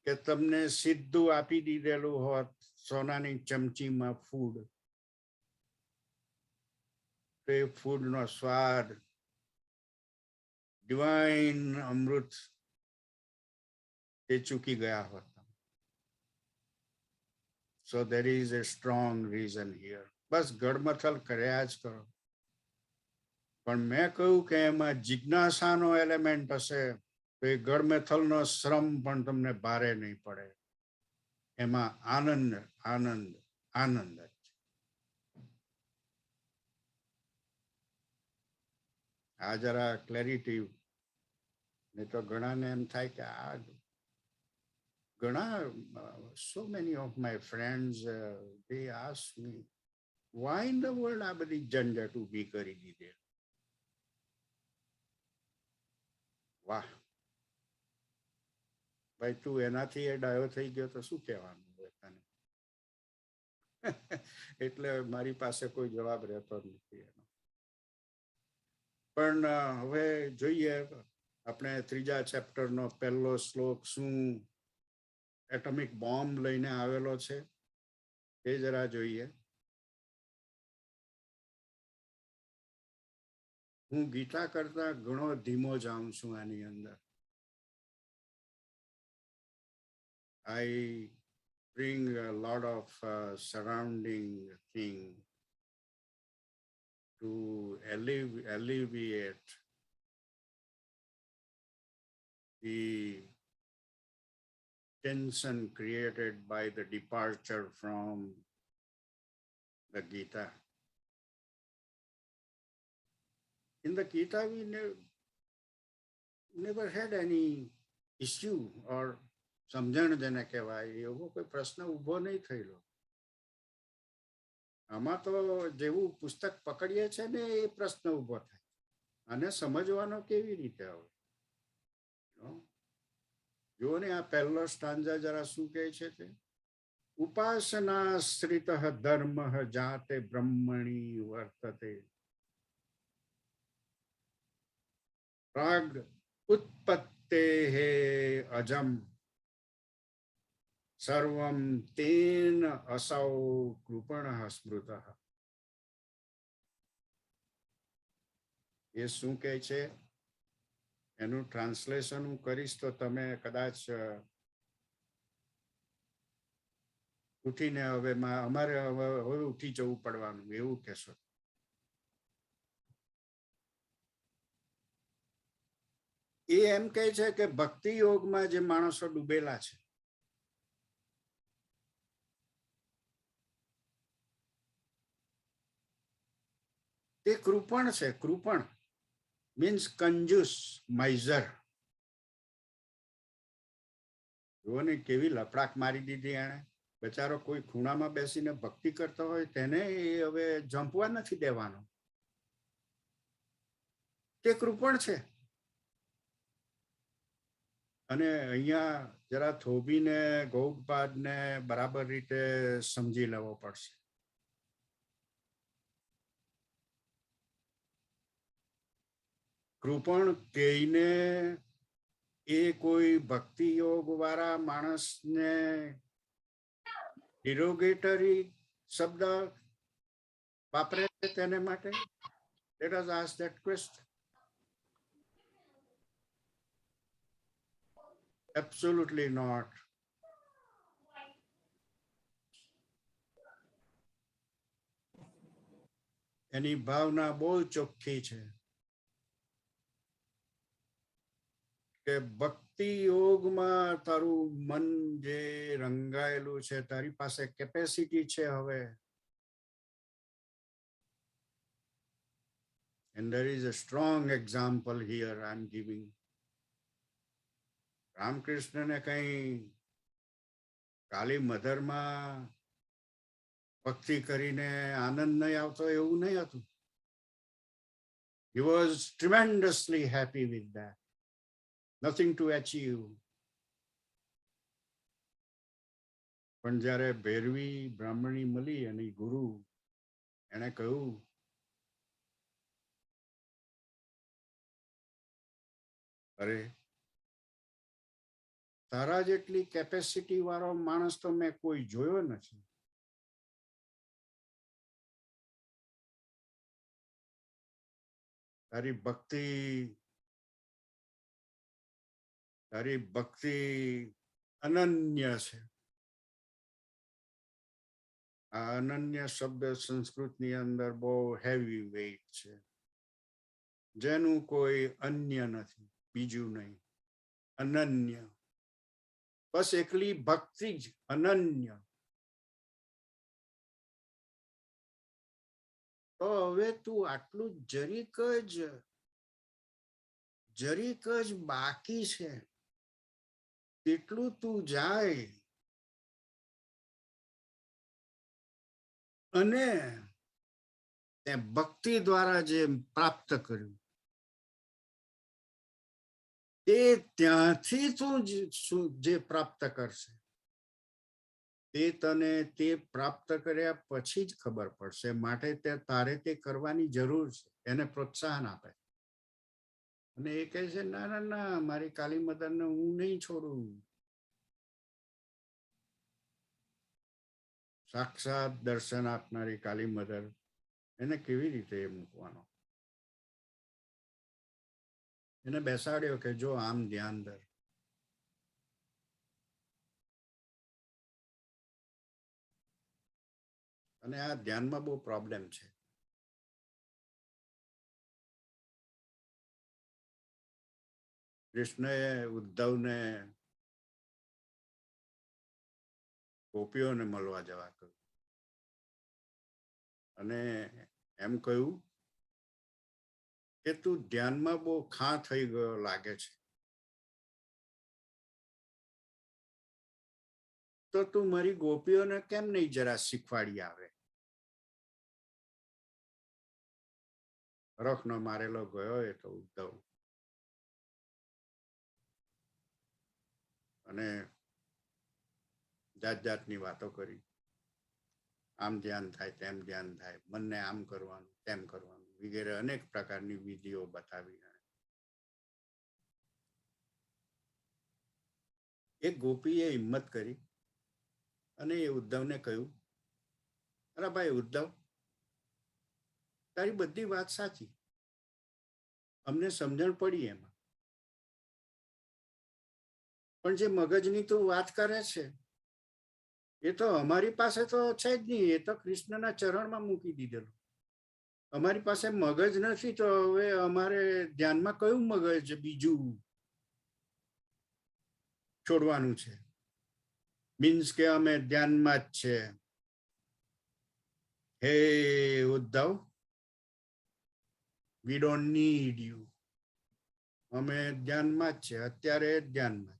કે તમને સીધું આપી દીધેલું હોત સોનાની ચમચીમાં ફૂડ, તો એ ફૂડનો સ્વાદ ડિવાઇન અમૃત એ ચૂકી ગયા હોત. સો there is a strong reason here. બસ ગડમથલ કર્યા જ કરો. પણ મેં કહ્યું કે એમાં જિજ્ઞાસાનો એલિમેન્ટ હશે તો એ ગડમથલનો શ્રમ પણ તમને ભારે નહીં પડે. એમાં આનંદ આનંદ આનંદ જ. આ જરા ક્લેરિટી, નહીં તો ઘણાને એમ થાય કે આ ઘણા so many of my friends they ask me why in the world આ બધી ઝંઝટ ઊભી કરી દીધી. વાહ ભાઈ, તું એનાથી એ ડાયો થઈ ગયો તો શું કહેવાનું હોય તને? એટલે મારી પાસે કોઈ જવાબ રહેતો નથી એનો. પણ હવે જોઈએ આપણે ત્રીજા ચેપ્ટરનો પહેલો શ્લોક શું એટોમિક બોમ્બ લઈને આવેલો છે એ જરા જોઈએ. હું ગીતા કરતા ઘણો ધીમો જાઉં છું આની અંદર. I bring a lot of surrounding thing to alleviate the tension created by the departure from the Gita. In the Gita, we never had any issue or સમજણ જેને કહેવાય એવો કોઈ પ્રશ્ન ઊભો નહીં થયેલો. આમાં તો જેવું પુસ્તક પકડીએ છે ને એ પ્રશ્ન ઊભો થાય, અને સમજવાનો કેવી રીતે આવે. જુઓ ને આ પહેલો સ્ટાન્જા જરા શું કહે છે તે, ઉપાસનાશ્રિત ધર્મ જાતે બ્રહ્મણી વર્તતે રાગ ઉત્પત્તે અજમ સર્વમ તેન અસૌ કૃપણ સ્મૃત. એ શું કહે છે એનું ટ્રાન્સલેશન હું કરીશ તો તમે કદાચ ઉઠીને હવે અમારે હવે ઉઠી જવું પડવાનું એવું કહેશો. એ એમ કહે છે કે ભક્તિ યોગમાં જે માણસો ડૂબેલા છે તે કૃપણ છે. કૃપણ મીન્સ કંજૂસ, માઇઝર. જુઓ ને કેવી લપડાક મારી દીધી એણે. બચારો કોઈ ખૂણામાં બેસીને ભક્તિ કરતો હોય તેને એ હવે જંપવા નથી દેવાનો. તે કૃપણ છે. અને અહીંયા જરા થોભીને ગૌપાદને બરાબર રીતે સમજી લેવો પડશે. કૃપણ કહીને એ કોઈ ભક્તિ યોગ વાળા માણસને ડિરોગેટરી શબ્દ વાપરે તેને માટે? Let us ask that question. Absolutely not. એની ભાવના બહુ ચોખ્ખી છે કે ભક્તિ યોગમાં તારું મન જે રંગાયેલું છે, તારી પાસે કેપેસિટી છે હવે. And there is a strong example here I am giving. રામકૃષ્ણને કઈ કાલી મધરમાં ભક્તિ કરીને આનંદ નહીં આવતો એવું નહીં હતું. He was tremendously happy with that. Nothing to achieve. પણ જ્યારે ભૈરવી બ્રાહ્મણી મળી અને ગુરુ એને કહ્યું અરે તારા જેટલી કેપેસિટી વાળો માણસ તો મેં કોઈ જોયો નથી. તારી ભક્તિ અનન્ય છે. આ અનન્ય શબ્દ સંસ્કૃતની અંદર બહુ હેવી વેઇટ છે, જેનું કોઈ અન્ય નથી, બીજું નહીં, અનન્ય. બસ એકલી ભક્તિ જ અનન્ય. તો હવે તું આટલું જરીક જ બાકી છે, તેટલું તું જાય અને તે ભક્તિ દ્વારા જે પ્રાપ્ત કર્યું તે ત્યાંથી તું જે પ્રાપ્ત કરશે તે તને તે પ્રાપ્ત કર્યા પછી જ ખબર પડશે. માટે તારે તે કરવાની જરૂર છે. એને પ્રોત્સાહન આપે. અને એ કહે છે, ના ના ના, મારી કાલી મદરને હું નહીં છોડું. સાક્ષાત દર્શન આપનારી કાલી મદર, એને કેવી રીતે મૂકવાનો? એને બેસાડ્યો કે જો આમ ધ્યાન ધર. અને આ ધ્યાનમાં બહુ પ્રોબ્લેમ છે. કૃષ્ણએ ઉદ્ધવને ગોપીઓને મળવા જવા કહ્યું અને એમ કહ્યું કે તું ધ્યાનમાં બહુ ખાં થઈ ગયો લાગે છે, તો તું મારી ગોપીઓને કેમ નહીં જરા શીખવાડી આવે? રખનો મારેલો ગયો એ તો ઉદ્ધવ. અને જાત જાતની વાતો કરી. આમ ધ્યાન થાય, તેમ ધ્યાન થાય, મનને આમ કરવાનું, તેમ કરવાનું વગેરે અનેક પ્રકારની વિધિઓ બતાવી. એક ગોપીએ હિંમત કરી અને એ ઉદ્ધવને કહ્યું, અરે ભાઈ ઉદ્ધવ, તારી બધી વાત સાચી, અમને સમજણ પડી એમાં, પણ જે મગજની તું વાત કરે છે એ તો અમારી પાસે તો છે જ નહીં. એ તો કૃષ્ણના ચરણમાં મૂકી દીધેલું. અમારી પાસે મગજ નથી, તો હવે અમારે ધ્યાનમાં કયું મગજ બીજું છોડવાનું છે? મીન્સ કે અમે ધ્યાનમાં જ છે. હે Uddhav, we don't need you. અમે ધ્યાનમાં જ છે, અત્યારે ધ્યાનમાં જ.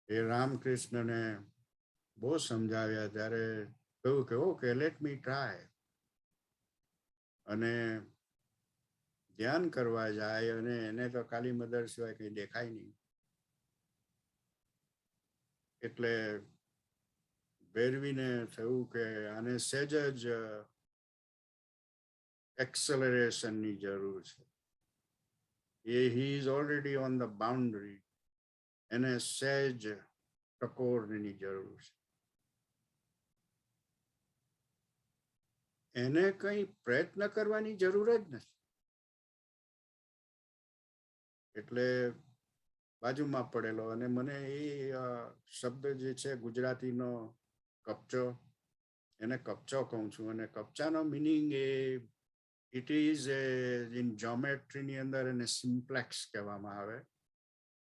એ રામકૃષ્ણને બહુ સમજાવ્યા ત્યારે કહ્યું કે ઓકે, લેટ મી ટ્રાય. અને ધ્યાન કરવા જાય અને એને તો કાલી મદર સિવાય કઈ દેખાય નહીં. એટલે ભેરવીને થયું કે આને સહેજ જ એક્સેલરેશનની જરૂર છે. He is already on the boundary. એને સહેજ ટકોરની જરૂર છે. એને કઈ પ્રયત્ન કરવાની જરૂર જ નથી. એટલે બાજુમાં પડેલો અને મને એ શબ્દ જે છે ગુજરાતીનો કપચો, એને કપચો કહું છું. અને કપચાનો મિનિંગ ઇટ ઇઝ ઇન જ્યોમેટ્રીની અંદર એને સિમ્પ્લેક્સ કહેવામાં આવે.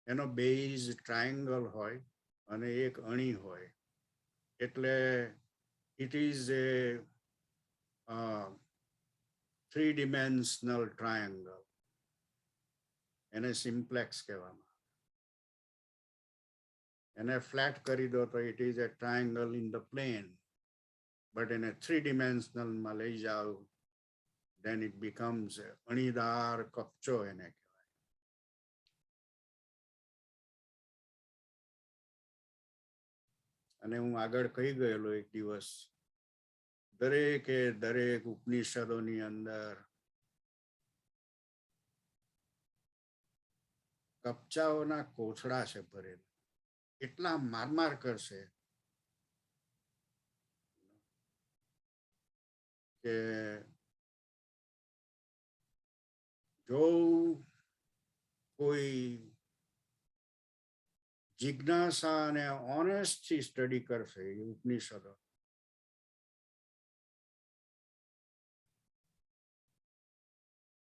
એનો બેઝ ટ્રાયંગલ હોય અને એક અણી હોય, એટલે it is A 3-dimensional triangle. એને સિમ્પ્લેક્સ કહેવામાં. એને ફ્લેટ કરી દો તો it is A triangle in the plane, but એને 3-dimensionalમાં લઈ જાઓ then it becomes અણીદાર કપચો એને કહેવાય. અને હું આગળ કહી ગયેલો એક દિવસ દરેકે દરેક ઉપનિષદોની અંદર કપચાઓના કોથળા છે ભરેલા, એટલા માર કરશે કે જો કોઈ જિજ્ઞાસા અને ઓનેસ્ટથી સ્ટડી કરશે એ ઉપનિષદો,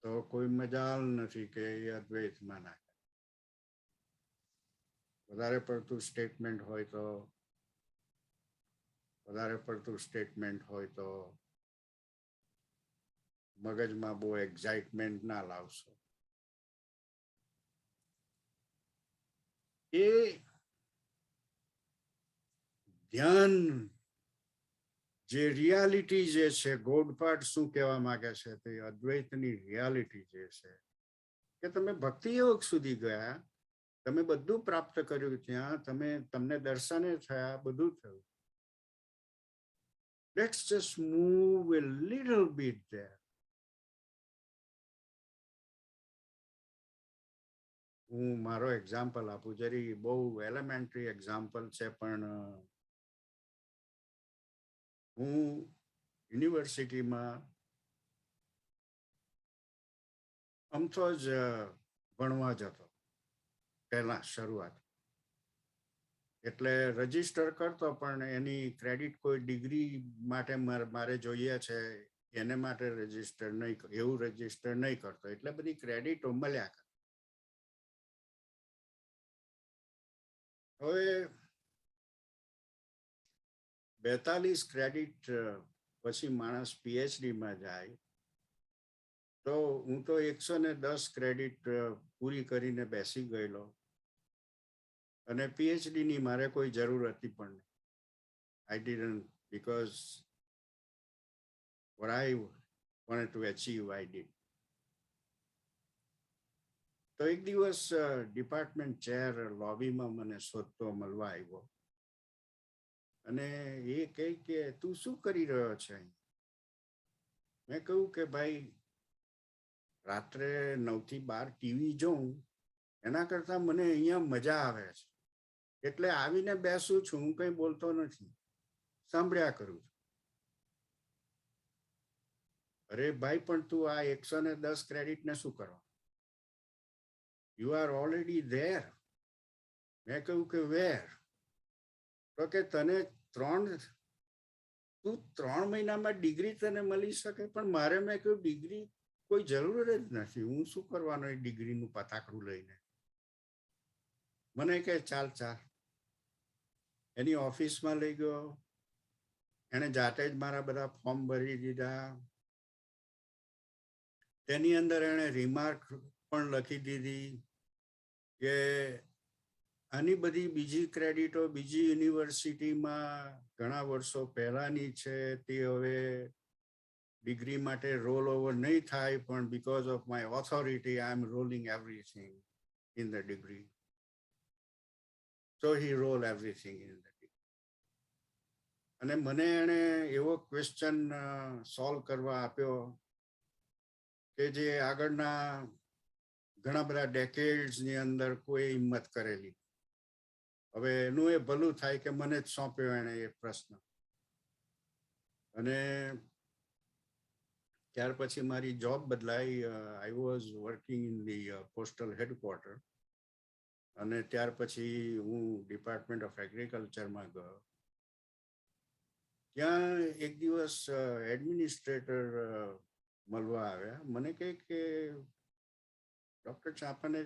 તો કોઈ મજાલ નથી કે એ અદ્વૈતમાં નાખે. વધારે પડતું સ્ટેટમેન્ટ હોય તો મગજમાં બહુ એક્સાઇટમેન્ટ ના લાવશો. એ ધ્યાન જે રિયાલિટી જે છે, ગોડપાટ શું કહેવા માંગે છે, તે અદ્વૈતની રિયાલિટી જે છે કે તમે ભક્તિ યોગ સુધી ગયા, તમે બધું પ્રાપ્ત કર્યું, ત્યાં તમને દર્શને થયા, બધું થયું. Let's just move a little bit there. હું મારો એક્ઝામ્પલ આપું, જરી બહુ એલિમેન્ટરી એક્ઝામ્પલ છે, પણ હું યુનિવર્સિટીમાં અમથો જ ભણવા જતો પહેલા શરૂઆત, એટલે રજીસ્ટર કરતો, પણ એની ક્રેડિટ કોઈ ડિગ્રી માટે મારે જોઈએ છે એને માટે રજીસ્ટર નહીં, એવું રજીસ્ટર નહીં કરતો, એટલે બધી ક્રેડિટો મળ્યા કરે. હવે 42 ક્રેડિટ પછી માણસ પીએચડીમાં જાય, તો હું તો 110 ક્રેડિટ પૂરી કરીને બેસી ગયેલો, અને પીએચડીની મારે કોઈ જરૂર હતી પણ નહીં. I didn't, because what I wanted to achieve, I did. તો એક દિવસ ડિપાર્ટમેન્ટ ચેર લોબીમાં મને શોધતો મળવા આવ્યો, અને એ કહે કે તું શું કરી રહ્યો છે? મેં કહ્યું કે ભાઈ, રાત્રે 9 થી 12 ટીવી જોઉં એના કરતા મને અહીંયા મજા આવે છે, એટલે આવીને બેસું છું, હું કંઈ બોલતો નથી, સાંભળ્યા કરું છું. અરે ભાઈ, પણ તું આ 110 ક્રેડિટને શું કરવા? You are already there. મેં કહ્યું કે વેર? તો કે તને 3 મહિનામાં ડિગ્રી તને મળી શકે, પણ મારે, મેં કહ્યું, ડિગ્રી કોઈ જરૂર જ નથી, હું શું કરવાનો એ ડિગ્રીનું પતાકડું લઈને? મને કે ચાલ, એની ઓફિસમાં લઈ ગયો, એને જાતે જ મારા બધા ફોર્મ ભરી દીધા, તેની અંદર એને રિમાર્ક પણ લખી દીધી કે આની બધી બીજી ક્રેડિટો બીજી યુનિવર્સિટીમાં ઘણા વર્ષો પહેલાની છે, તે હવે ડિગ્રી માટે રોલ ઓવર નહીં થાય, પણ because of my authority I am rolling everything in the degree. So he roll everything in the degree. અને મને એણે એવો ક્વેશ્ચન સોલ્વ કરવા આપ્યો કે જે આગળના ઘણા બધા ડેકેડ્સની અંદર કોઈ હિંમત કરેલી. હવે એનું એ ભલું થાય કે મને જ સોંપ્યો એને એ પ્રશ્ન. અને ત્યાર પછી મારી જોબ બદલાઈ. I was working in the postal headquarter, અને ત્યાર પછી હું ડિપાર્ટમેન્ટ ઓફ એગ્રીકલ્ચરમાં ગયો. ત્યાં એક દિવસ એડમિનિસ્ટ્રેટર મળવા આવ્યા. મને કહે કે ડૉક્ટર ચાપાને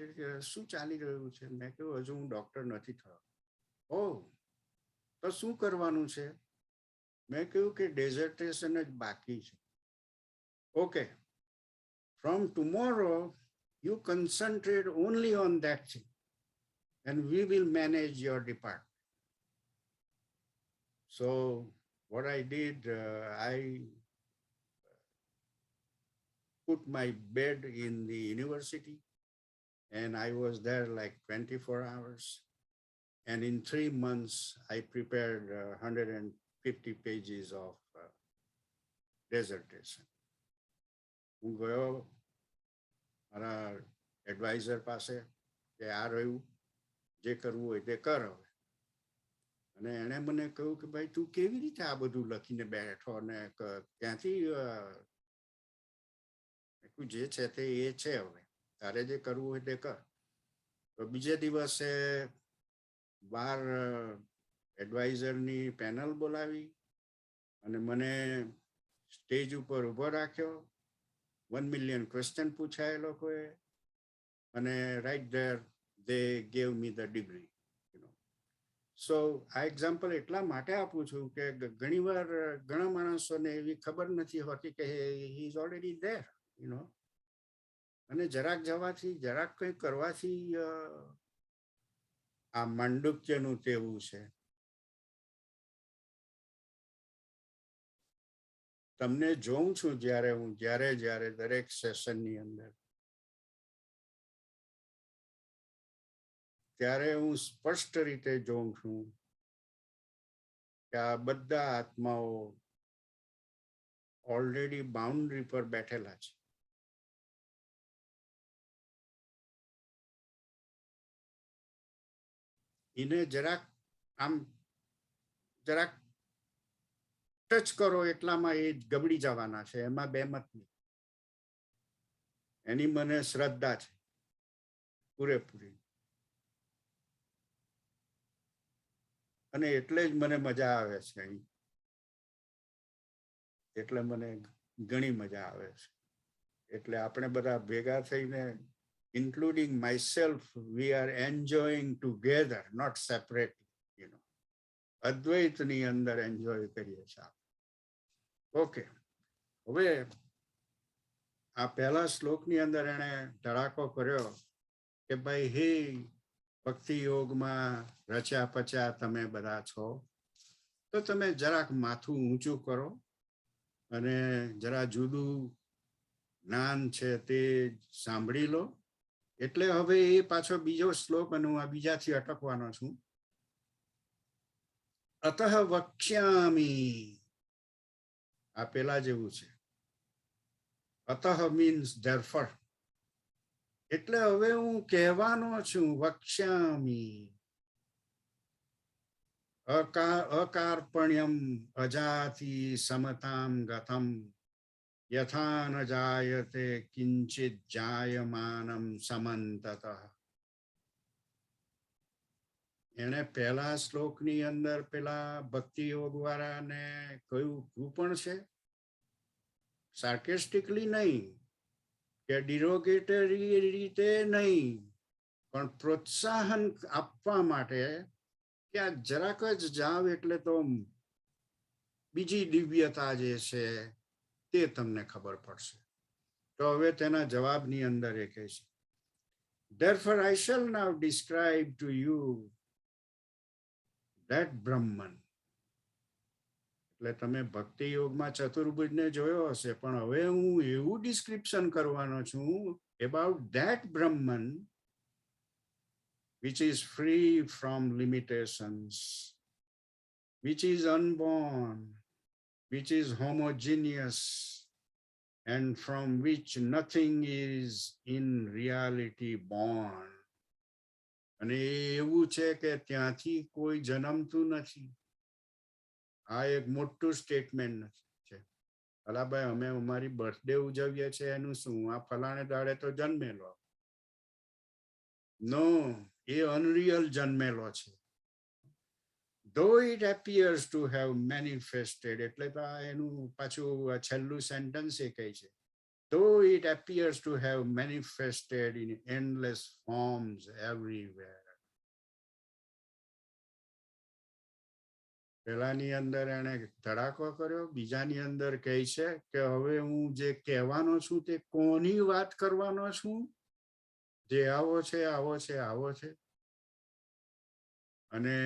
શું ચાલી રહ્યું છે? મેં કહ્યું હજુ હું ડૉક્ટર નથી થયો. ઓહ, તો શું કરવાનું છે? મેં કહ્યું કે ડેઝર્ટેશન જ બાકી છે. Okay, from tomorrow you concentrate only on that thing and we will manage your department. So what I did, I put my bed in the university and I was there like 24 hours. And in 3 months, I prepared 150 pages of dissertation. હું ગયો મારા adviser પાસે કે આ રહ્યું, જે કરવું હોય તે કર હવે. અને એણે મને કહ્યું કે ભાઈ તું કેવી રીતે આ બધું લખીને બેઠો ને ક્યાંથી જે છે તે એ છે, હવે તારે જે કરવું હોય તે કર. તો બીજે દિવસે બાર એડવાઇઝરની પેનલ બોલાવી અને મને સ્ટેજ ઉપર ઉભો રાખ્યો. 1 million ક્વેશ્ચન પૂછાય એ લોકોએ અને right there they gave me the degree. So આ એક્ઝામ્પલ એટલા માટે આપું છું કે ઘણી વાર ઘણા માણસોને એવી ખબર નથી હોતી કે હી ઇઝ ઓલરેડી ધેર, અને જરાક જવાથી, જરાક કંઈ કરવાથી આ માંડુક્યનું તેવું છે. તમને જોઉં છું જ્યારે દરેક સેશનની અંદર, ત્યારે હું સ્પષ્ટ રીતે જોઉં છું કે આ બધા આત્માઓ ઓલરેડી બાઉન્ડ્રી પર બેઠેલા છે. એને જરાક ટચ કરો એટલામાં એ ગબડી જવાના છે, એમાં બે મત નહીં. એની મને શ્રદ્ધા છે પૂરેપૂરી, અને એટલે જ મને મજા આવે છે અહીં. એટલે મને ઘણી મજા આવે છે. એટલે આપણે બધા ભેગા થઈને, including myself, we are enjoying together, not separately. અદ્વૈતની અંદર એન્જોય કરીએ છીએ. ઓકે, હવે આ પહેલા શ્લોકની અંદર એને ધડાકો કર્યો કે ભાઈ હે ભક્તિ યોગમાં રચ્યા પચ્યા તમે બધા છો, તો તમે જરાક માથું ઊંચું કરો અને જરા જુદું જ્ઞાન છે તે સાંભળી લો. એટલે હવે એ પાછો બીજો શ્લોક, અને હું આ બીજાથી અટકવાનો છું. અતઃ વક્ષ્યામી, આ પેલા જેવું છે. અતઃ મીન્સ therefore, એટલે હવે હું કહેવાનો છું. વક્ષ્યામી અકાર્પણ્યમ અજાતિ સમતામ ગતમ યથા ન જાયતે કિંચિત જાયમાનમ સમંતતઃ. એને પહેલા શ્લોકની અંદર પેલા ભક્તિ યોગ વાળાને કહ્યું પણ છે, સાર્કેસ્ટિકલી નહીં કે ડિરોગેટરી રીતે નહીં, પણ પ્રોત્સાહન આપવા માટે કે આ જરાક જ જાવ એટલે તો બીજી દિવ્યતા જે છે તે તમને ખબર પડશે. તો હવે તેના જવાબની અંદર એ કહે છે, therefore I shall now describe to you that Brahman. એટલે તમે ભક્તિ યોગમાં ચતુર્ભુજને જોયો હશે, પણ હવે હું એવું ડિસ્ક્રિપ્શન કરવાનો છું about that Brahman which is free from limitations, which is unborn, which is homogeneous, and from which nothing is in reality born. અને એવું છે કે ત્યાંથી કોઈ જન્મતું નથી. આ એક મોટું સ્ટેટમેન્ટ છે. ભલાભાઈ અમે અમારી બર્થડે ઉજવીએ છીએ, એનું શું? આ ફલાણે દાડે તો જન્મેલો. નો, એ અનરિયલ જન્મેલો છે. Though it appears to have manifested, એટલે તો એનું પાછું છેલ્લું સેન્ટેન્સ એ કહે છે, though it appears to have manifested in endless forms everywhere. પહેલાની અંદર એને ધડાકો કર્યો, બીજાની અંદર કહે છે કે હવે હું જે કહેવાનો છું તે કોની વાત કરવાનો છું? જે આવો છે, આવો છે, આવો છે, અને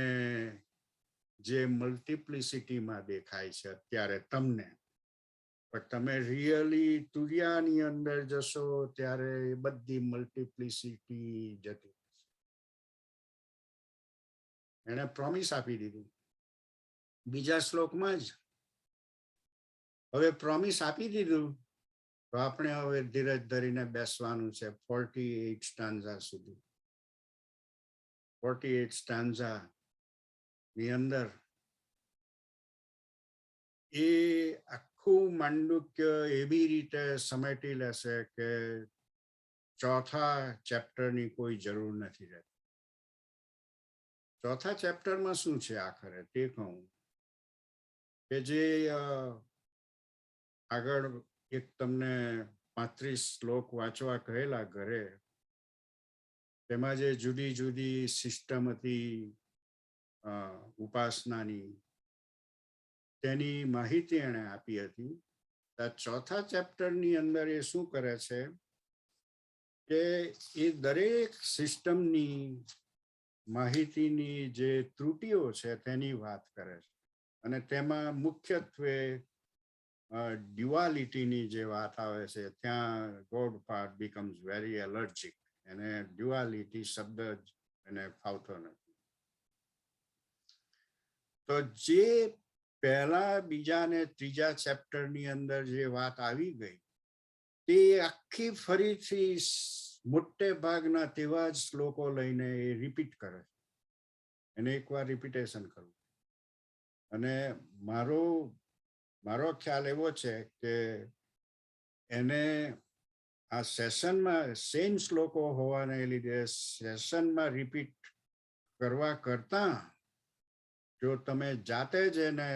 જે મલ્ટિપ્લિસિટીમાં દેખાય છે અત્યારે તમને, પણ તમે રિયલી તુર્યાની અંદર જશો ત્યારે એ બધી મલ્ટિપ્લિસિટી જતી. એને પ્રોમિસ આપી દીધું બીજા શ્લોકમાં જ હવે પ્રોમિસ આપી દીધું તો આપણે હવે ધીરજ ધરીને બેસવાનું છે 48 સ્ટાન્ઝા સુધી. 48 સ્ટાન્ઝા ની અંદર એ આખું માંડુક્ય એવી રીતે સમેટી લેશે કે ચોથા ચેપ્ટરની કોઈ જરૂર નથી રહેતી. ચોથા ચેપ્ટરમાં શું છે આખરે તે કહું કે જે આગળ એક તમને 35 શ્લોક વાંચવા કહેલા ઘરે, તેમાં જે જુદી જુદી સિસ્ટમ હતી ઉપાસનાની, તેની માહિતી એણે આપી હતી. ચોથા ચેપ્ટરની અંદર એ શું કરે છે કે એ દરેક સિસ્ટમની માહિતીની જે ત્રુટિઓ છે તેની વાત કરે છે. અને તેમાં મુખ્યત્વે ડ્યુઆલિટીની જે વાત આવે છે ત્યાં God part becomes very allergic. એને ડ્યુઆલિટી શબ્દ જ એને ફાવતો નથી. તો જે પહેલા બીજા ને ત્રીજા ચેપ્ટરની અંદર જે વાત આવી ગઈ તે આખી ફરીથી મોટે ભાગના તેવા જ શ્લોકો લઈને એ રિપીટ કરે. એને એકવાર રિપીટેશન કરવું. અને મારો ખ્યાલ એવો છે કે એને આ સેશનમાં સેમ શ્લોકો હોવાને લીધે સેશનમાં રિપીટ કરવા કરતા જો તમે જાતે જ એને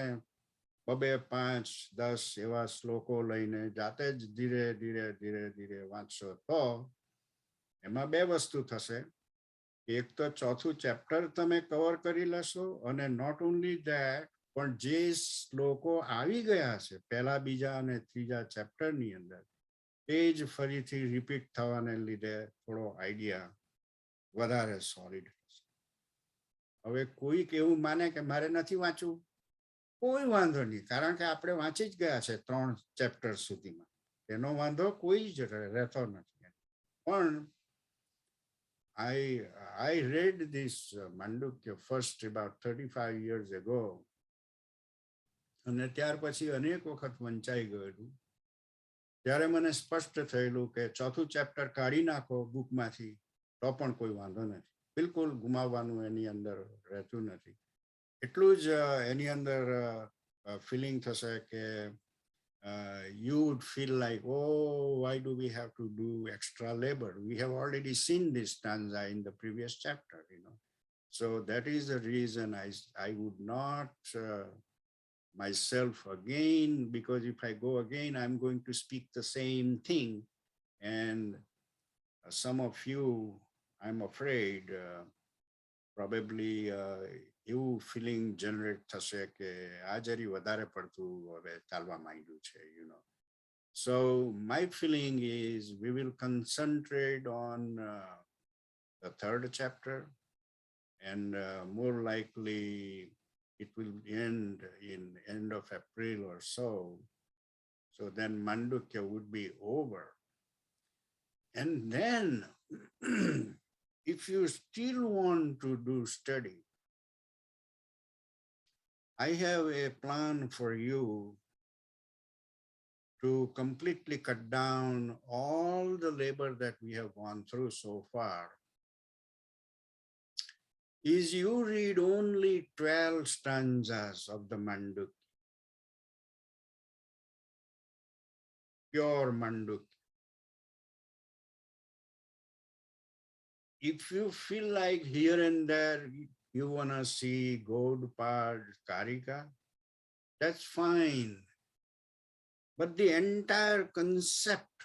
2, 5, 10 એવા શ્લોકો લઈને જાતે જ ધીરે ધીરે ધીરે ધીરે વાંચશો તો એમાં 2 વસ્તુ થશે. એક તો ચોથું ચેપ્ટર તમે કવર કરી લેશો, અને નોટ ઓનલી ધેટ, પણ જે શ્લોકો આવી ગયા છે પહેલા બીજા અને ત્રીજા ચેપ્ટરની અંદર તે જ ફરીથી રિપીટ થવાને લીધે થોડો આઈડિયા વધારે સોલિડ થશે. હવે કોઈક એવું માને કે મારે નથી વાંચવું, કોઈ વાંધો નહીં, કારણ કે આપણે વાંચી જ ગયા છે 3 ચેપ્ટર સુધીમાં. એનો વાંધો કોઈ જ રહેતો નથી. પણ I read this Mandukya first about 35 years ago. અને ત્યાર પછી અનેક વખત વંચાઈ ગયેલું. ત્યારે મને સ્પષ્ટ થયેલું કે ચોથું ચેપ્ટર કાઢી નાખો બુકમાંથી તો પણ કોઈ વાંધો નથી. બિલકુલ ગુમાવવાનું એની અંદર રહેતું નથી. એટલું જ એની અંદર ફિલિંગ થશે કે you would feel like, oh, why do we have to do extra labor? We have already seen this stanza in the previous chapter, So that is the reason I would not myself again, because if I go again, I'm going to speak the same thing. And some of you, I'm afraid, probably એવું feeling generate થશે કે આ જરી વધારે પડતું હવે ચાલવા માંડ્યું છે, So my feeling is we will concentrate on the 3rd chapter, and more likely it will end in end of April or so. So then Mandukya would be over. And then if you still want to do study, I have a plan for you to completely cut down all the labor that we have gone through so far. Is you read only 12 stanzas of the Mandukya, pure Mandukya. If you feel like here and there you want to see Gaudpad, Karika, that's fine. But the entire concept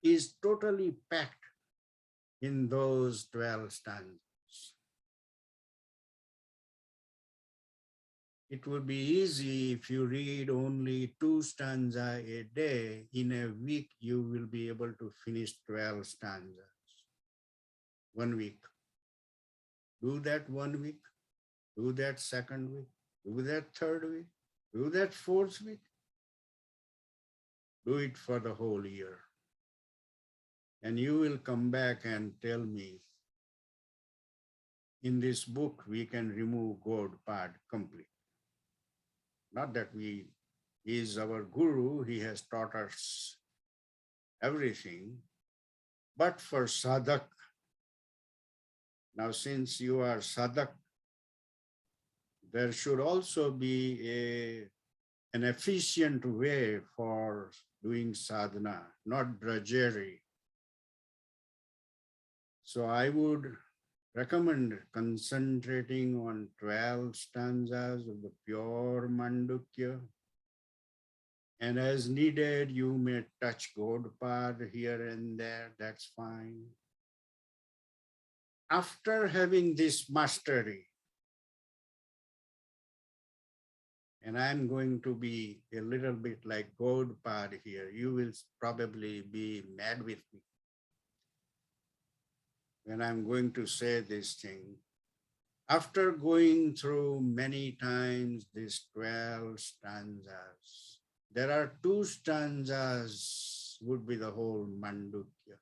is totally packed in those 12 stanzas. It would be easy if you read only 2 stanzas a day. In a week, you will be able to finish 12 stanzas. 1 week. Do that 1 week. Do that 2nd week. Do that 3rd week. Do that 4th week. Do it for the whole year. And you will come back and tell me, in this book, we can remove God part completely. Not that we He is our guru. He has taught us everything. But for sadhak, now since you are sadhak, there should also be an efficient way for doing sadhana, not drudgery. So I would recommend concentrating on 12 stanzas of the pure Mandukya. And as needed, you may touch Gaudpad here and there, that's fine. After having this mastery, and I'm going to be a little bit like Gaudpad here, you will probably be mad with me when I'm going to say this thing. After going through many times these 12 stanzas, there are 2 stanzas would be the whole Mandukya.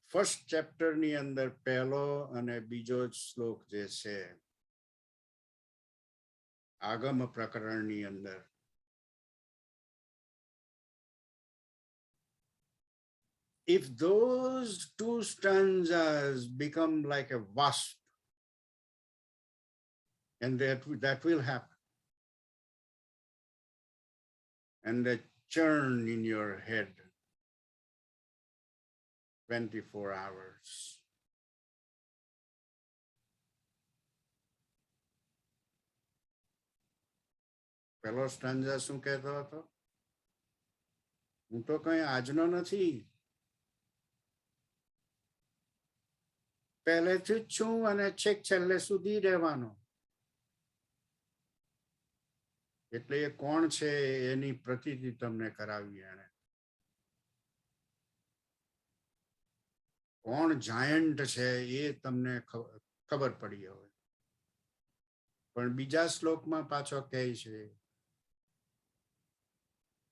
First chapter ni andar પહેલો અને બીજો જ શ્લોક જે છે આગમ પ્રકરણની અંદર, if those 2 stanzas become like a wasp, and that will happen, and a churn in your head 24 hours. પહેલો stanza શું કહેતો હતો? હું તો કઈ આજનો નથી, પહેલેથી જ છું અને છેક છેલ્લે સુધી રહેવાનો. એટલે એ કોણ છે એની પ્રતીતિ તમને કરાવી એણે. કોણ જાયન્ટ છે એ તમને ખબર પડી હવે. પણ બીજા શ્લોકમાં પાછો કહે છે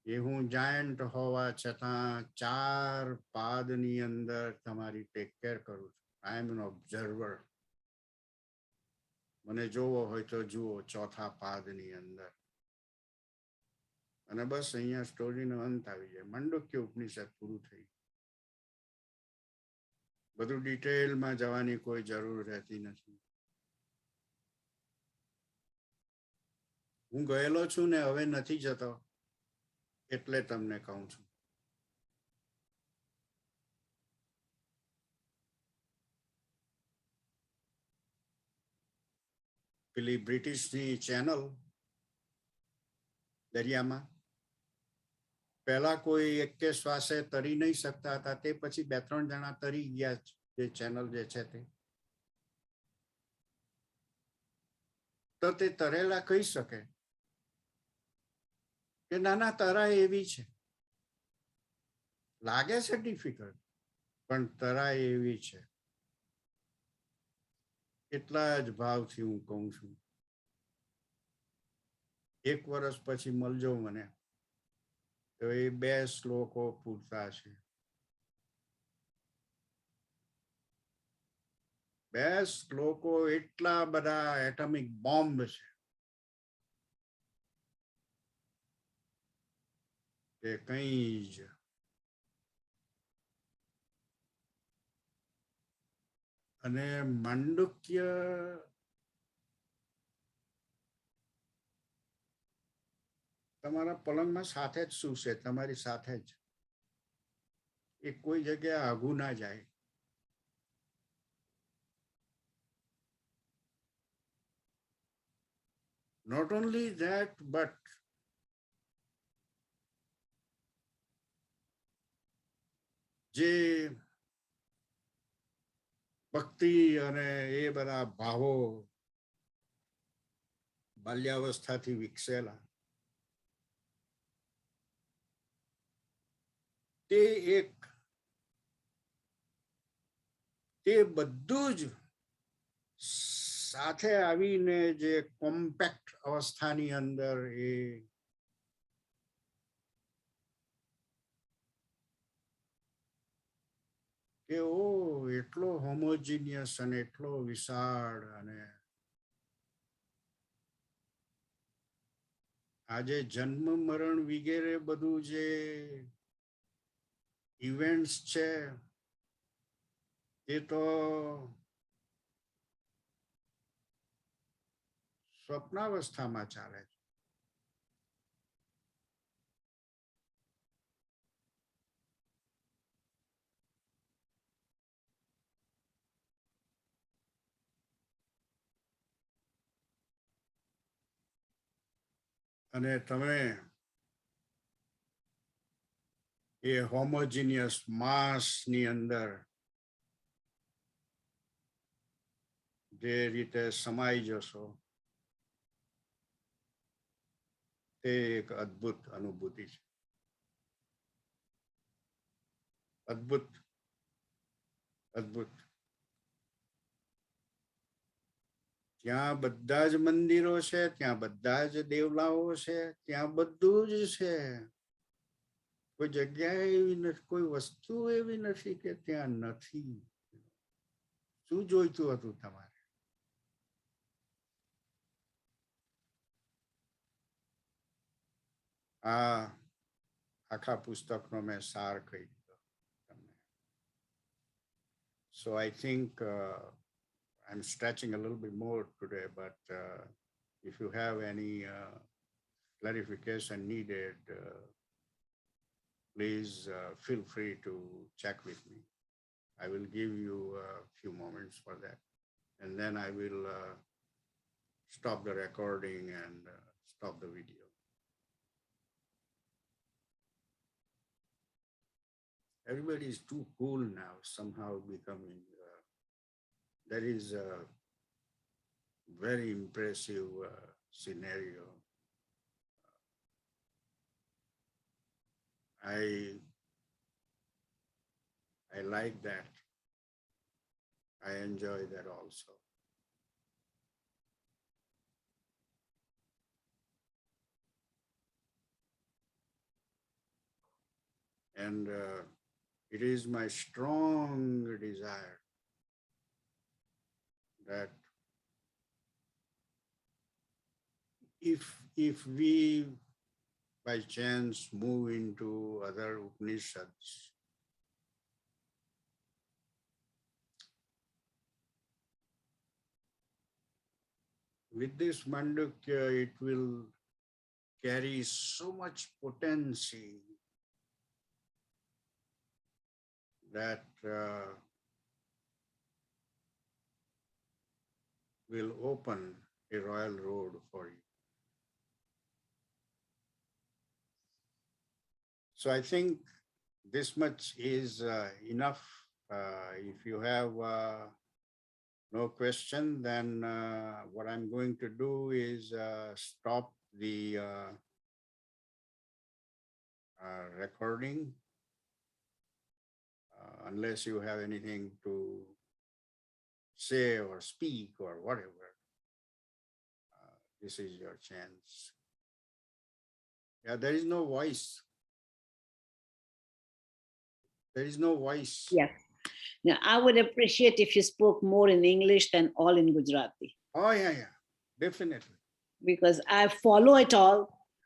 એ હું જાયન્ટ હોવા છતાં 4 પાદની અંદર તમારી ટેક કેર કરું છું. આઈ એમ એન ઓબ્ઝર્વર. મને જોવો હોય તો જુઓ 4થા પાદની અંદર. અને બસ અહીંયા સ્ટોરીનો અંત આવી જાય. મંડુક્ય ઉપનિષદ પૂરું થઈ. બધું ડિટેલમાં જવાની કોઈ જરૂર રહેતી નથી. હું ગયેલો છું ને હવે નથી જતો એટલે તમને કહું છું. પેલી બ્રિટિશની ચેનલ દરિયામાં પહેલા કોઈ એકે શ્વાસે તરી નહીં શકતા હતા, તે પછી 2-3 જણા તરી ગયા. જે ચેનલ જે છે તે તો તે તરેલા કહી શકે કે નાના તરા એવી છે, લાગે છે ડિફિકલ્ટ પણ તરા એવી છે. એટલા જ ભાવથી હું કહું છું. 1 વર્ષ પછી મળજો મને તો એ 2 શ્લોકો પૂરતા છે. 2 શ્લોકો એટલા બધા એટમિક બોમ્બ છે કે કંઈ જ. અને મંડુક્ય તમારા પલંગમાં સાથે જ સૂશે, તમારી સાથે જ. એ કોઈ જગ્યાએ આઘું ના જાય. Not only that, but જે ભક્તિ અને એ બધા ભાવો બાલ્યાવસ્થાથી વિકસેલા તે બધું જ સાથે આવીને જે કોમ્પેક્ટ અવસ્થાની અંદર એ કે એટલો હોમોજીનિયસ અને એટલો વિશાળ અને આજે જન્મ મરણ વગેરે બધું જે ઇવેન્ટ્સ છે એ તો સ્વપ્નાવસ્થામાં ચાલે છે. અને તમે એ હોમોજીનિયસ માસની અંદર જે રીતે સમાઈ જશો તે એક અદ્ભુત અનુભૂતિ છે. અદ્ભુત અદ્ભુત. ત્યાં બધા જ મંદિરો છે, ત્યાં બધા જ દેવલાઓ છે, ત્યાં બધું જ છે. કોઈ જગ્યા એવી નથી, કોઈ વસ્તુ એવી નથી કે ત્યાં નથી. શું જોઈતું હતું તમારે? આ આખા પુસ્તકનો મેં સાર કહી દીધો તમને. So I think I'm stretching a little bit more today, but if you have any clarification needed, please feel free to check with me. I will give you a few moments for that. And then I will stop the recording and stop the video. Everybody is too cool now, somehow becoming, there is a very impressive scenario. I like that. I enjoy that also. And it is my strong desire that if we by chance move into other Upanishads, with this Mandukya, it will carry so much potency that will open a royal road for you. So I think this much is enough. If you have no question, then what I'm going to do is stop the recording unless you have anything to say or speak or whatever. This is your chance. Yeah, there is no voice. There is no voice. Yes. Now, I would appreciate if you spoke more in English than all in Gujarati, Oh, yeah, definitely. because I follow it all,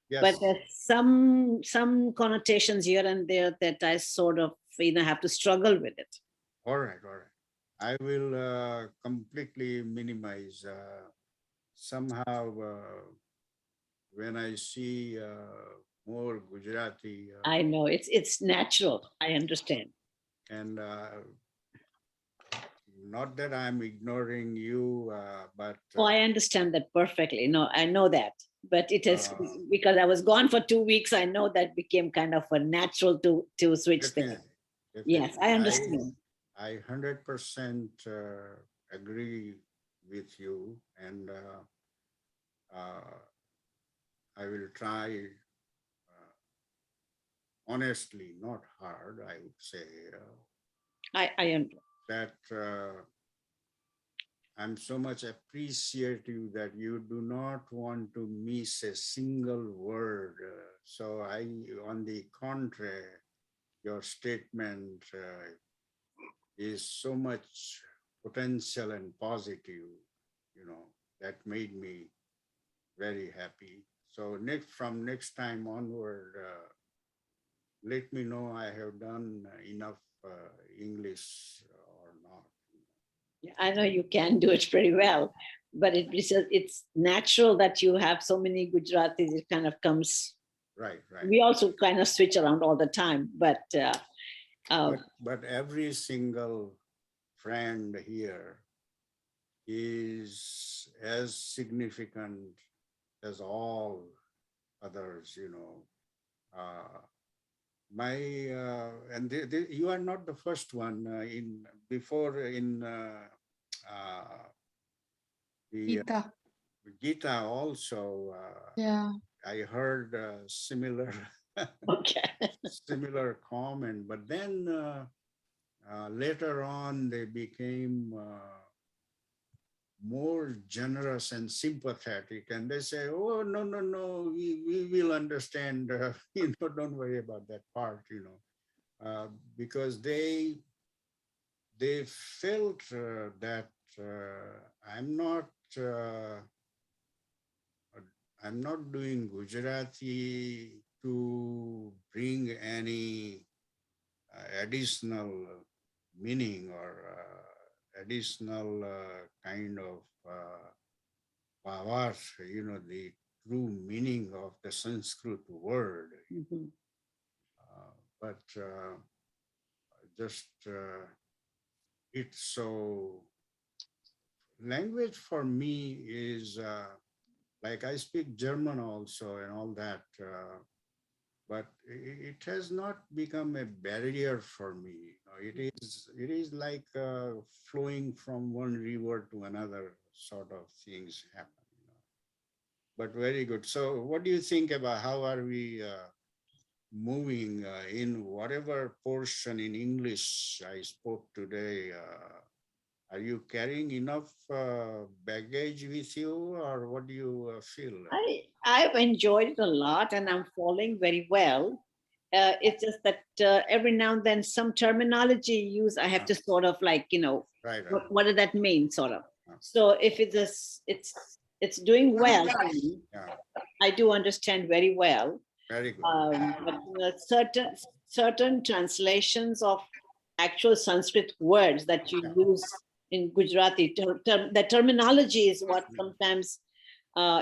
Yes. but there's some connotations here and there that I sort of have to struggle with it. All right. I will completely minimize. Somehow, when I see more Gujarati, I know it's natural. I understand. and not that I'm ignoring you, but Oh, I understand that perfectly. No, I know that. But it is because I was gone for 2 weeks. I know that became kind of a natural to switch things. definitely. Yes, I understand. I 100% agree with you, and I will try honestly, not hard, I would say, I understand. that I'm so much appreciative that you do not want to miss a single word. So on the contrary, your statement is so much potential and positive, that made me very happy. So from next time onward, let me know I have done enough English or not. Yeah, I know you can do it pretty well, but it's natural that you have so many Gujaratis. It kind of comes. Right, right. We also kind of switch around all the time, but But every single friend here is as significant as all others, you know. You are not the first one in the Gita. Gita also. Yeah. I heard similar okay. similar comment, but then later on they became more generous and sympathetic, and they say, "Oh, no, no, no, we will understand. Don't worry about that part, because they felt that uh, I'm not doing Gujarati to bring any additional meaning or additional kind of bhavas, the true meaning of the Sanskrit word. Mhm. But just it's so, language for me is like I speak German also and all that, but it has not become a barrier for me. It is like flowing from one river to another sort of things happen. But very good. So what do you think about how are we moving in whatever portion in English I spoke today? Are you carrying enough baggage with you, or what do you feel? I've enjoyed it a lot, and I'm following very well. It's just that every now and then some terminology use I have to sort of like Right, right. what does that mean, sort of. So if it's doing well for me, Yeah, I do understand very well. very good. But certain translations of actual Sanskrit words that you use in Gujarati, the terminology is what sometimes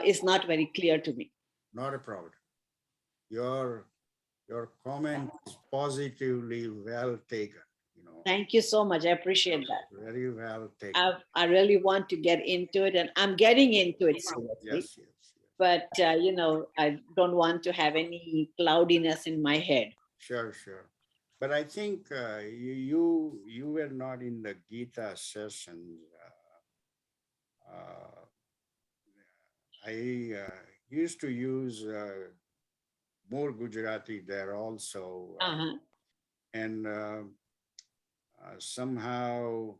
is not very clear to me. Not a problem. Your comment is positively well taken. Thank you so much. I appreciate that. Very well taken. I really want to get into it, and I'm getting into it seriously. Yes, yes. But I don't want to have any cloudiness in my head. Sure, sure. But I think you were not in the Gita sessions. I used to use more Gujarati there also, and somehow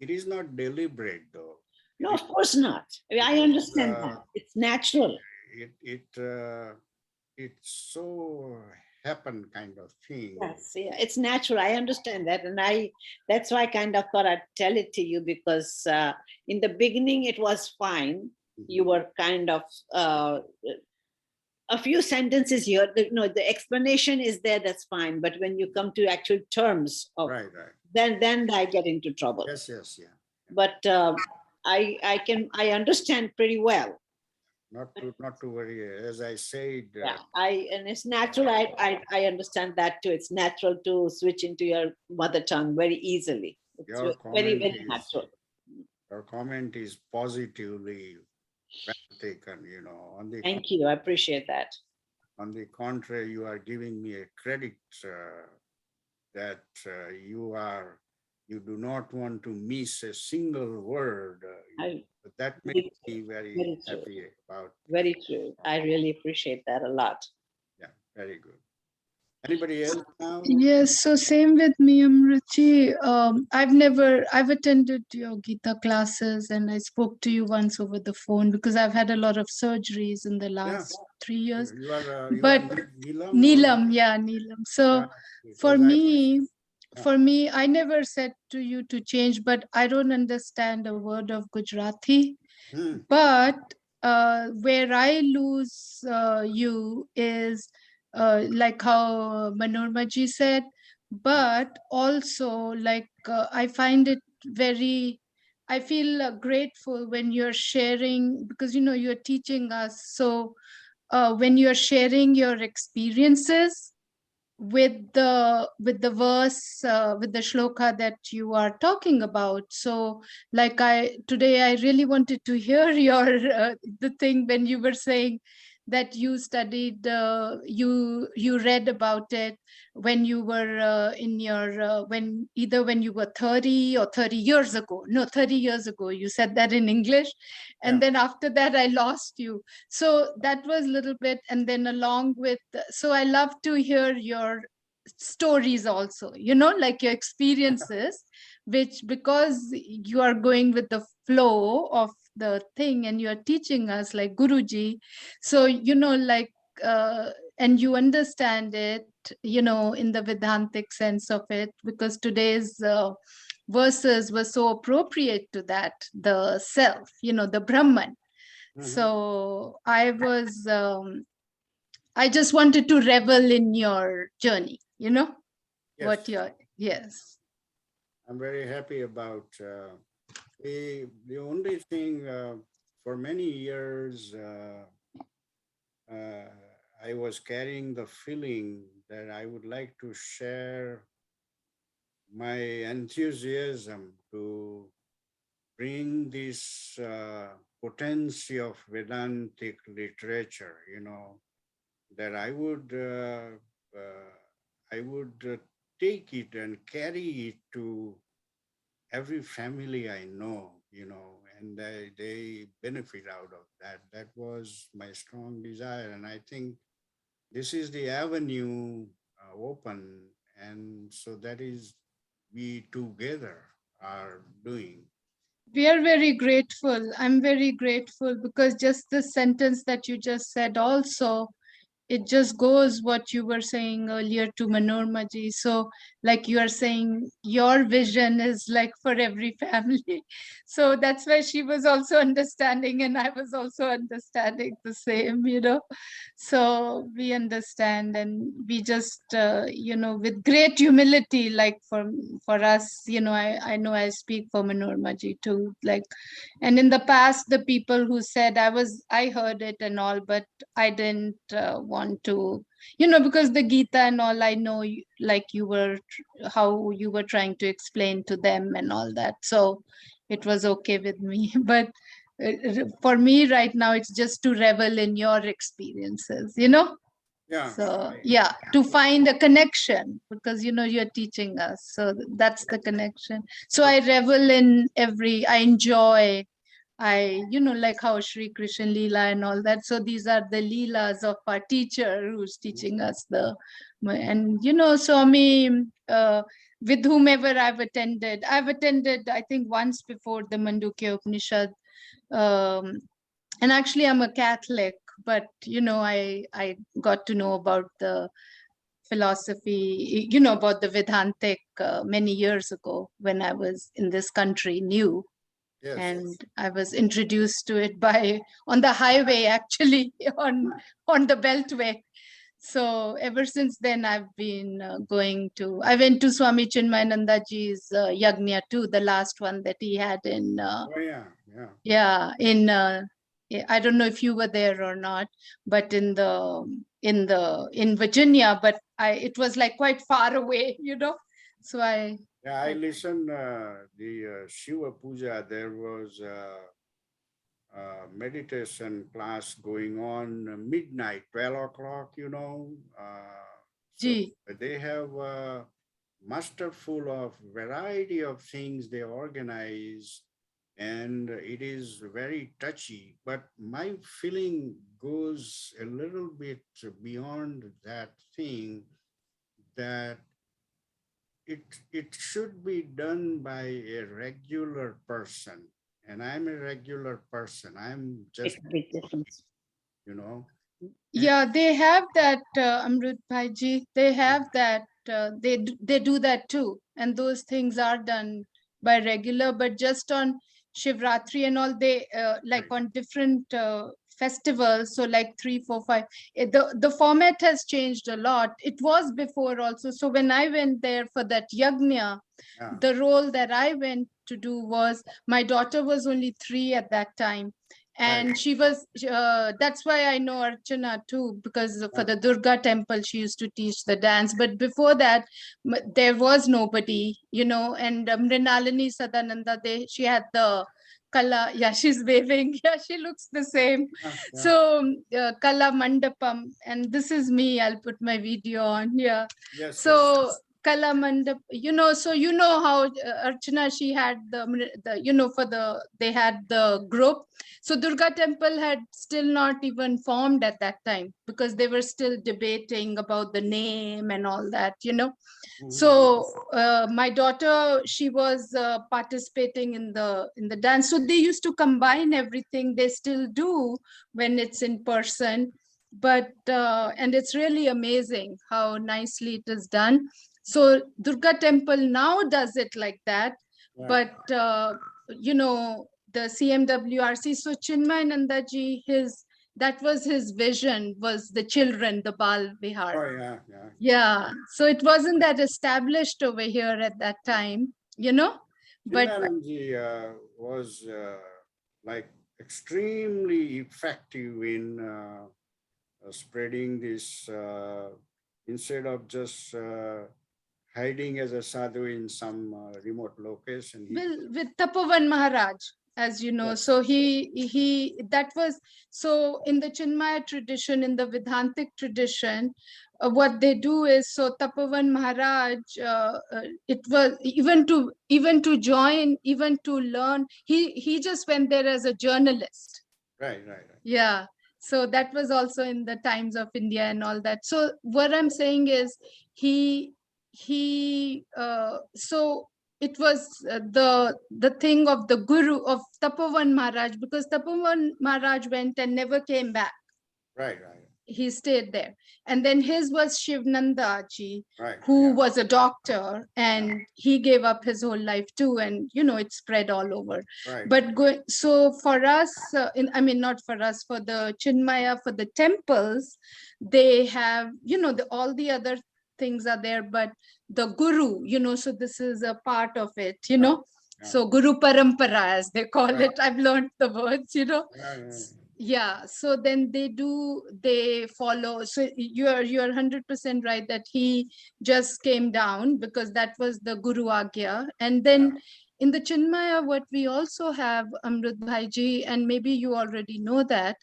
it is not deliberate though. No, of course not. I understand that. It's natural. It's so happen kind of thing. Yes, yeah, it's natural. I understand that, and that's why I kind of thought I'd tell it to you, because in the beginning it was fine. You were kind of a few sentences here. The explanation is there. That's fine. But when you come to actual terms of right, then I get into trouble. Yes, yeah. But I understand pretty well. Not to worry. As I said, and it's natural. I understand that too. It's natural to switch into your mother tongue very easily. It's very, very natural. Your comment is positively well taken. Thank you. I appreciate that. On the contrary, you are giving me a credit that you do not want to miss a single word. That makes me very happy about. Very true. I really appreciate that a lot. Yeah, very good. Anybody else now? Yes, so same with me, Amruchi. I've attended your Gita classes, and I spoke to you once over the phone because I've had a lot of surgeries in the last 3 years. You are Neelam, yeah, Neelam. So for me, I never said to you to change, but I don't understand a word of Gujarati. But where I lose you is like how Manorma ji said, but also like I find it very, I feel grateful when you're sharing, because you're teaching us. So when you're sharing your experiences with the verse, with the shloka that you are talking about. So like today I really wanted to hear your the thing when you were saying that you studied, you read about it when you were in your when either when you were 30 or 30 years ago. No, 30 years ago you said that in English, and then after that I lost you. So that was a little bit, and then along with, so I love to hear your stories also, like your experiences, which, because you are going with the flow of the thing and you're teaching us like Guruji. So like and you understand it, in the Vedantic sense of it, because today's verses were so appropriate to that, the self, the Brahman. So I just wanted to revel in your journey, Yes. what you're, yes. I'm very happy about the only thing for many years I was carrying the feeling that I would like to share my enthusiasm to bring this potency of Vedantic literature, that I would take it and carry it to every family I know, and they benefit out of that. That was my strong desire. And I think this is the avenue open. And so that is we together are doing. We are very grateful. I'm very grateful, because just the sentence that you just said also, it just goes what you were saying earlier to Manorma ji. So like you are saying, your vision is like for every family. So that's why she was also understanding, and I was also understanding the same, So we understand, and we just, with great humility, like for us, I know I speak for Manorma ji too, like, and in the past, the people who said I heard it and all, but I didn't want to, because the Gita and all, I know, like how you were trying to explain to them and all that. So it was okay with me. But for me right now, it's just to revel in your experiences, Yeah. So yeah, to find a connection, because you're teaching us. So that's the connection. So I revel in I enjoy, like how Sri Krishna Leela and all that. So these are the Leelas of our teacher who's teaching us and Swami, with whomever I've attended, I think once before the Mandukya Upnishad. And actually I'm a Catholic, but I got to know about the philosophy, about the Vedantic many years ago when I was in this country new. Yes. And I was introduced to it on the highway, actually, on the Beltway. So ever since then, I've been I went to Swami Chinmayanandaji's Yagnya too, the last one that he had in, I don't know if you were there or not, but in Virginia, but it was like quite far away, So I listened the Shiva Puja. There was meditation class going on midnight, 12 o'clock, So they have masterful of variety of things they organize, and it is very touchy. But my feeling goes a little bit beyond that thing, that it should be done by a regular person. And I'm a regular person. I'm just, big difference. Yeah, they have that, Amrit Bhaiji. They have that. They do that too, and those things are done by regular, but just on Shivratri and all, they like Right. on different festivals. So like 3, 4, 5. The format has changed a lot. It was before also. So when I went there for that yagna, Yeah. the role that I went to do was, my daughter was only 3 at that time. And Right. she was, that's why I know Archana too, because for Yeah. the Durga temple, she used to teach the dance. But before that, there was nobody, and Mrinalini Sadananda, she had the Kala, yeah, she's waving. Yeah, she looks the same. Yeah. Yeah. So Kala Mandapam, and this is me. I'll put my video on. Yeah. Yes. Yes. So Kala Mandap, so how Archana, she had for they had the group. So Durga temple had still not even formed at that time, because they were still debating about the name and all that. So my daughter, she was participating in the dance. So they used to combine everything. They still do when it's in person. But and it's really amazing how nicely it is done. So Durga temple now does it like that. Right. But the CMWRC, so Chinmayananda ji, that was his vision, was the children, the Bal Vihar. Oh, yeah. Yeah. Yeah, so it wasn't that established over here at that time, but Chinmayananji was like extremely effective in spreading this, instead of just hiding as a sadhu in some remote location. with Tapovan Maharaj, as you know. Yes. So that was, so in the Chinmaya tradition, in the Vedhantic tradition, what they do is, so Tapovan Maharaj, it was even to join, even to learn, he just went there as a journalist. Right. Right. Right. Yeah. So that was also in the Times of India and all that. So what I'm saying is, so it was the thing of the guru of Tapovan Maharaj, because Tapovan Maharaj went and never came back. Right. Right. He stayed there. And then his was Shivnanda ji, Right. who Yeah. was a doctor, and he gave up his whole life too, and it spread all over. Right. But so for us, not for us, for the Chinmaya, for the temples, they have, all the other things are there, but the guru, so this is a part of it, Yeah. so Guru Parampara, as they call Right. it. I've learned the words, Yeah. Yeah. Yeah, so then they follow. So you're 100% right that he just came down because that was the Guru Agya. And then in the Chinmaya, what we also have, Amrit Bhaiji, and maybe you already know that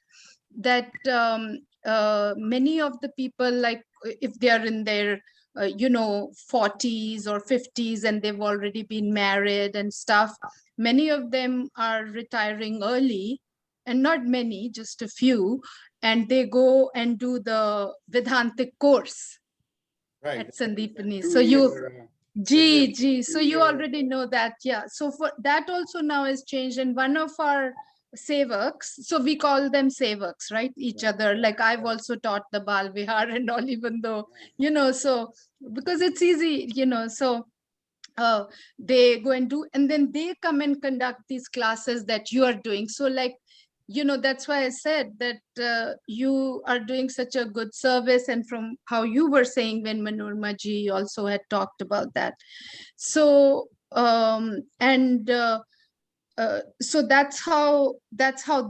many of the people, like if they are in their 40s or 50s and they've already been married and stuff, many of them are retiring early, and not many, just a few, and they go and do the Vedhantic course Right. at Sandeepani. So 2 year. so you already know that. Yeah, so for that also now has changed. And one of our sevaks, so we call them sevaks, right, each other, like I've also taught the Bal Vihar and all, even though so because it's easy, so they go and do, and then they come and conduct these classes that you are doing. So like, that's why I said that you are doing such a good service, and from how you were saying when Manorma ji also had talked about that. So so that's how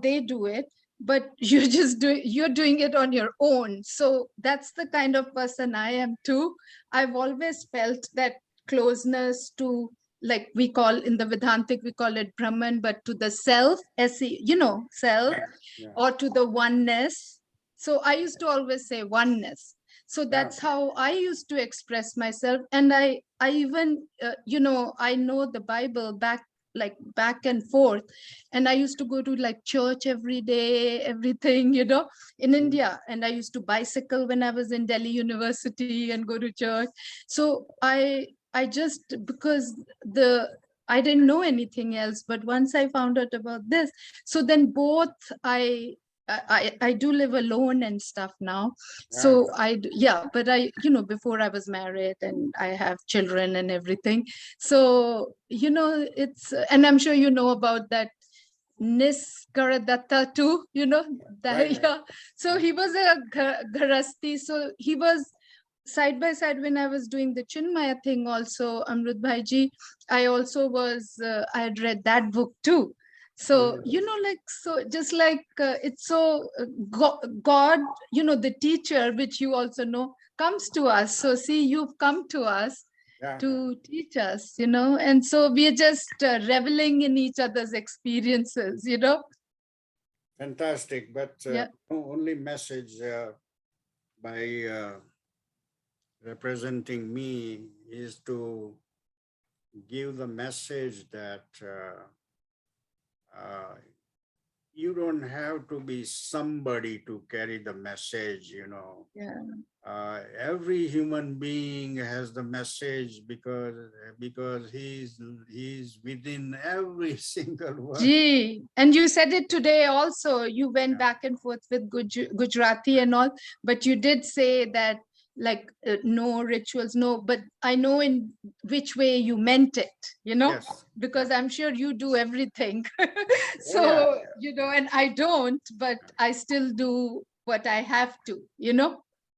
they do it, but you're doing it on your own. So that's the kind of person I am too. I've always felt that closeness to, like we call in the Vedantic, we call it Brahman, but to the self, self, Yeah. or to the oneness. So I used to always say oneness. So that's how I used to express myself. And I even I know the Bible back and forth, and I used to go to like church every day, everything, in India. And I used to bicycle when I was in Delhi University and go to church. So I just, because I didn't know anything else, but once I found out about this, so then both I I do live alone and stuff now. So yeah, but before I was married and I have children and everything. So, it's, and I'm sure you know about that Niskaradatta too, that, Right. yeah. So he was a Gharasti. So he was side by side when I was doing the Chinmaya thing also, Amrut Bhaiji, I also was, I had read that book too. So, so just like it's so God, the teacher, which you also know, comes to us. So see, you've come to us to teach us, and so we are just reveling in each other's experiences, Fantastic. But only message by representing me is to give the message that you don't have to be somebody to carry the message, every human being has the message because he's within every single one. Gee, and you said it today also. You went back and forth with Gujarati and all, but you did say that like no rituals, no, but I know in which way you meant it, Yes. because I'm sure you do everything. So, and I don't, but I still do what I have to,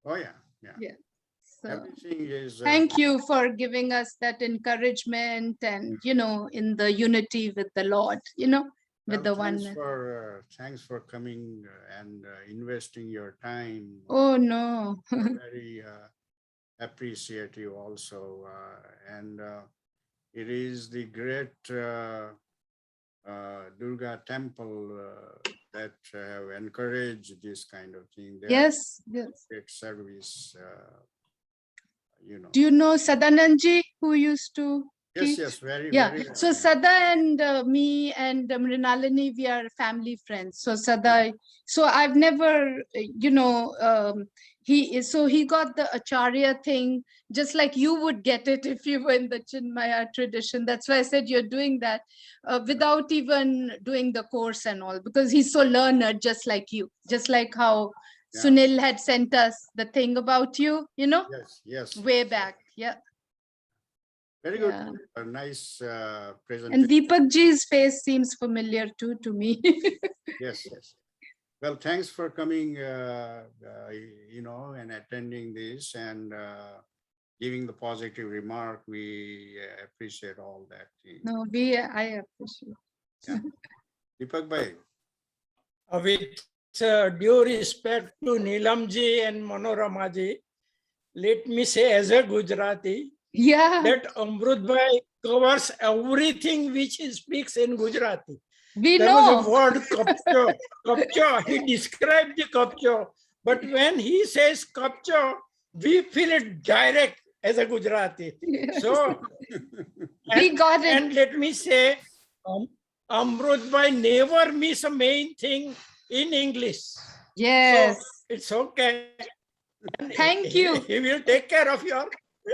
Oh, yeah. Yeah. So Everything is. thank you for giving us that encouragement and, in the unity with the Lord, with the oneness. Thanks for coming and investing your time. Oh, no. Very appreciative also. And it is the great Durga temple that have encouraged this kind of thing. They Yes. great service, Do you know Sadanandji, who used to teach? Yes, very, yeah. very well. So Sada and me and Mrinalini, we are family friends. So Sada, so I've never, he got the Acharya thing, just like you would get it if you were in the Chinmaya tradition. That's why I said you're doing that without even doing the course and all, because he's so learned, just like you, just like how Sunil had sent us the thing about you, Yes. way back. Yeah. Very good. A nice presentation. And Deepak ji's face seems familiar too to me. Yes. Well, thanks for coming, and attending this and giving the positive remark. We appreciate all that. No, I appreciate. Yeah. Deepak bhai. With due respect to Neelamji and Manoramaji, let me say as a Gujarati, that Amrut bhai covers everything which he speaks in Gujarati. There was a word kapcho. He described the kapcho, but when he says kapcho, we feel it direct as a Gujarati. So we got it. And let me say, Amrut bhai never miss a main thing in English. Yes. So it's okay. Thank you. He will take care of your.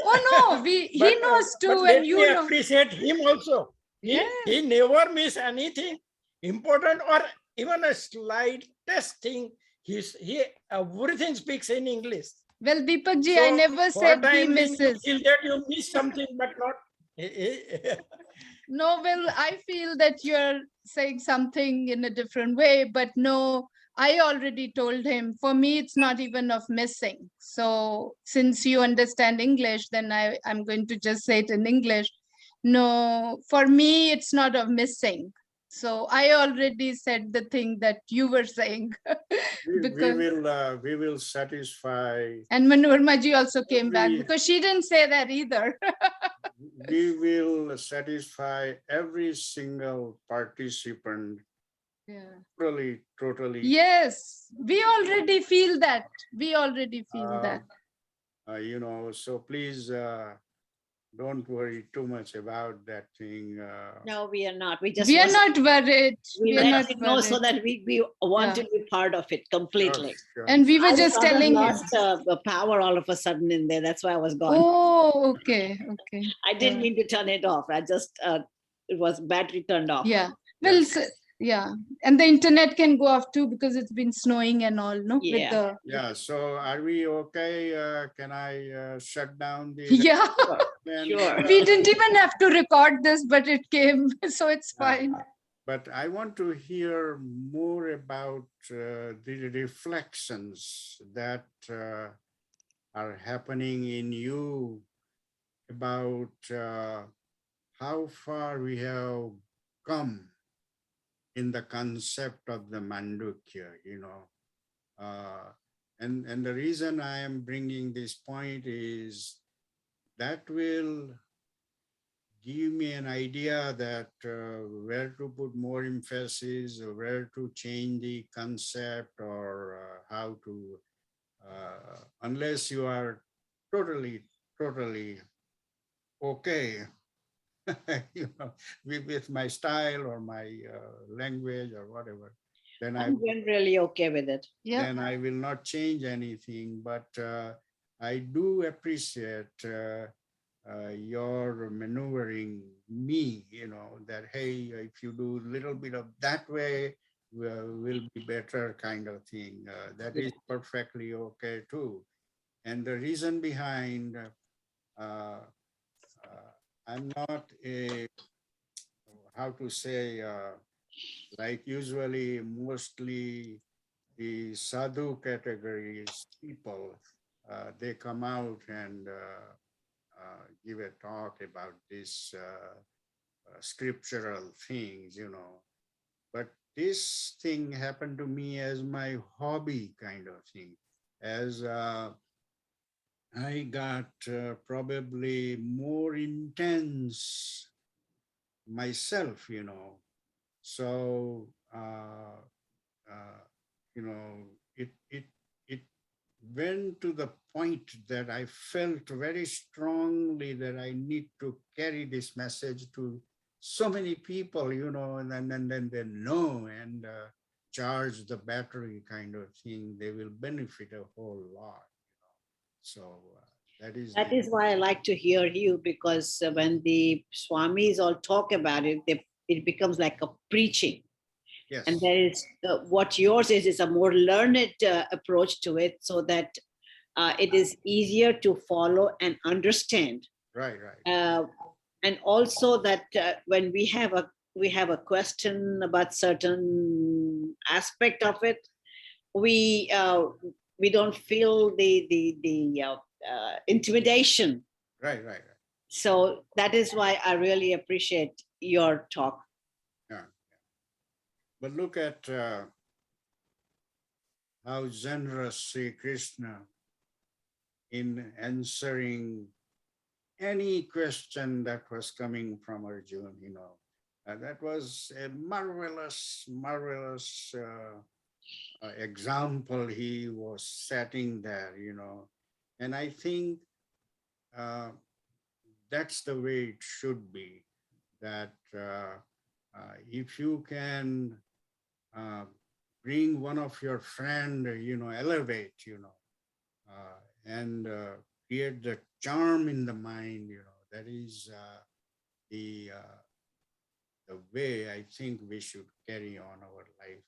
Oh no, he knows too, and you know. Appreciate him also. He never miss anything important or even a slightest thing. He everything speaks in English. Well, Deepak ji, I never said he misses. You feel that you miss something, but not. No, well, I feel that you're saying something in a different way, but no, I already told him, for me, it's not even of missing. So since you understand English, then I'm going to just say it in English. No, for me, it's not of missing. So I already said the thing that you were saying. We will satisfy. And Manorama ji also came back because she didn't say that either. We will satisfy every single participant. Totally. Yes, we already feel that. So please don't worry too much about that thing. No, we are not. We are not worried. We let it know so that we want to be part of it completely. Sure. And we were just telling him. Lost the power all of a sudden in there. That's why I was gone. Oh, okay. I didn't mean to turn it off. I just it was battery turned off. Yeah. Well, Yeah, and the internet can go off too because it's been snowing and all, no? With Yeah. the Yeah, so are we okay? Can I shut down the yeah. Sure. and, Sure. We didn't even have to record this, but it came, so it's fine. But I want to hear more about the reflections that are happening in you about how far we have come in the concept of the Mandukya, you know. And the reason I am bringing this point is that will give me an idea that where to put more emphasis, or where to change the concept, or how to, unless you are totally okay, you know, with my style or my language or whatever, then I'm generally okay with it. Yeah. then I will not change anything. But I do appreciate your maneuvering me, you know, that, hey, if you do a little bit of that way, will be better kind of thing. That is perfectly okay too. And the reason behind, I'm not a, how to say, like usually mostly the sadhu categories people, they come out and give a talk about this scriptural things, you know. But this thing happened to me as my hobby kind of thing. As I got probably more intense myself, you know. So, you know, it went to the point that I felt very strongly that I need to carry this message to so many people, you know, and then they know and charge the battery kind of thing. They will benefit a whole lot, you know. So that is That the, is why I like to hear you, because when the Swamis all talk about it, it becomes like a preaching. yes, And there is what yours is a more learned approach to it, so that it is easier to follow and understand. right. And also that when we have a question about certain aspect of it, we don't feel the intimidation. Right. So that is why I really appreciate your talk. Yeah. But look at how generous Sri Krishna in answering any question that was coming from Arjun, you know. That was a marvelous example he was setting there, you know. And I think uh, that's the way it should be, that if you can uh, bring one of your friend, you know, elevate, you know, and create the charm in the mind, you know, that is the way I think we should carry on our life.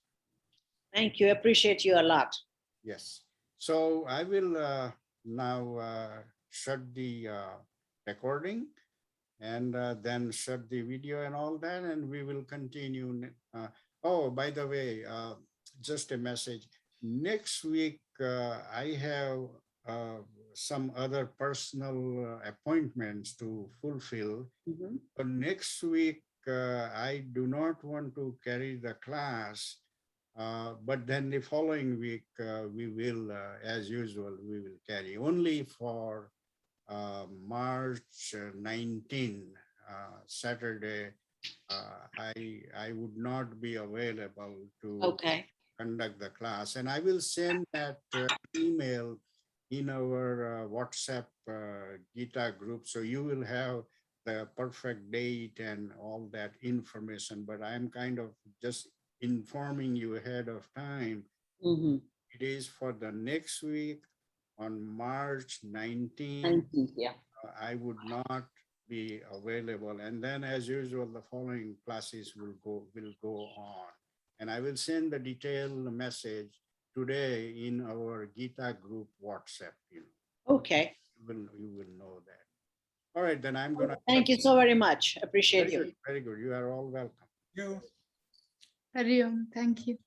Thank you. Appreciate you a lot. Yes. So I will now shut the recording and then shut the video and all that, and we will continue. Oh, by the way, just a message. Next week, I have some other personal appointments to fulfill. Mhm. But next week, I do not want to carry the class. But then the following week, we will, as usual, we will carry only for March 19, Saturday. I would not be available to Okay. conduct the class, and I will send that email in our WhatsApp Gita group, so you will have the perfect date and all that information. But I'm kind of just informing you ahead of time. Mm-hmm. It is for the next week on March 19. 19th, yeah. I would not be available, and then as usual the following classes will go on. And I will send the detailed message today in our Gita group WhatsApp. Okay. You will know that. All right, then I'm gonna. Thank you so very much. Appreciate Very you. good, very good. You are all welcome. You. Hari Om. Thank you.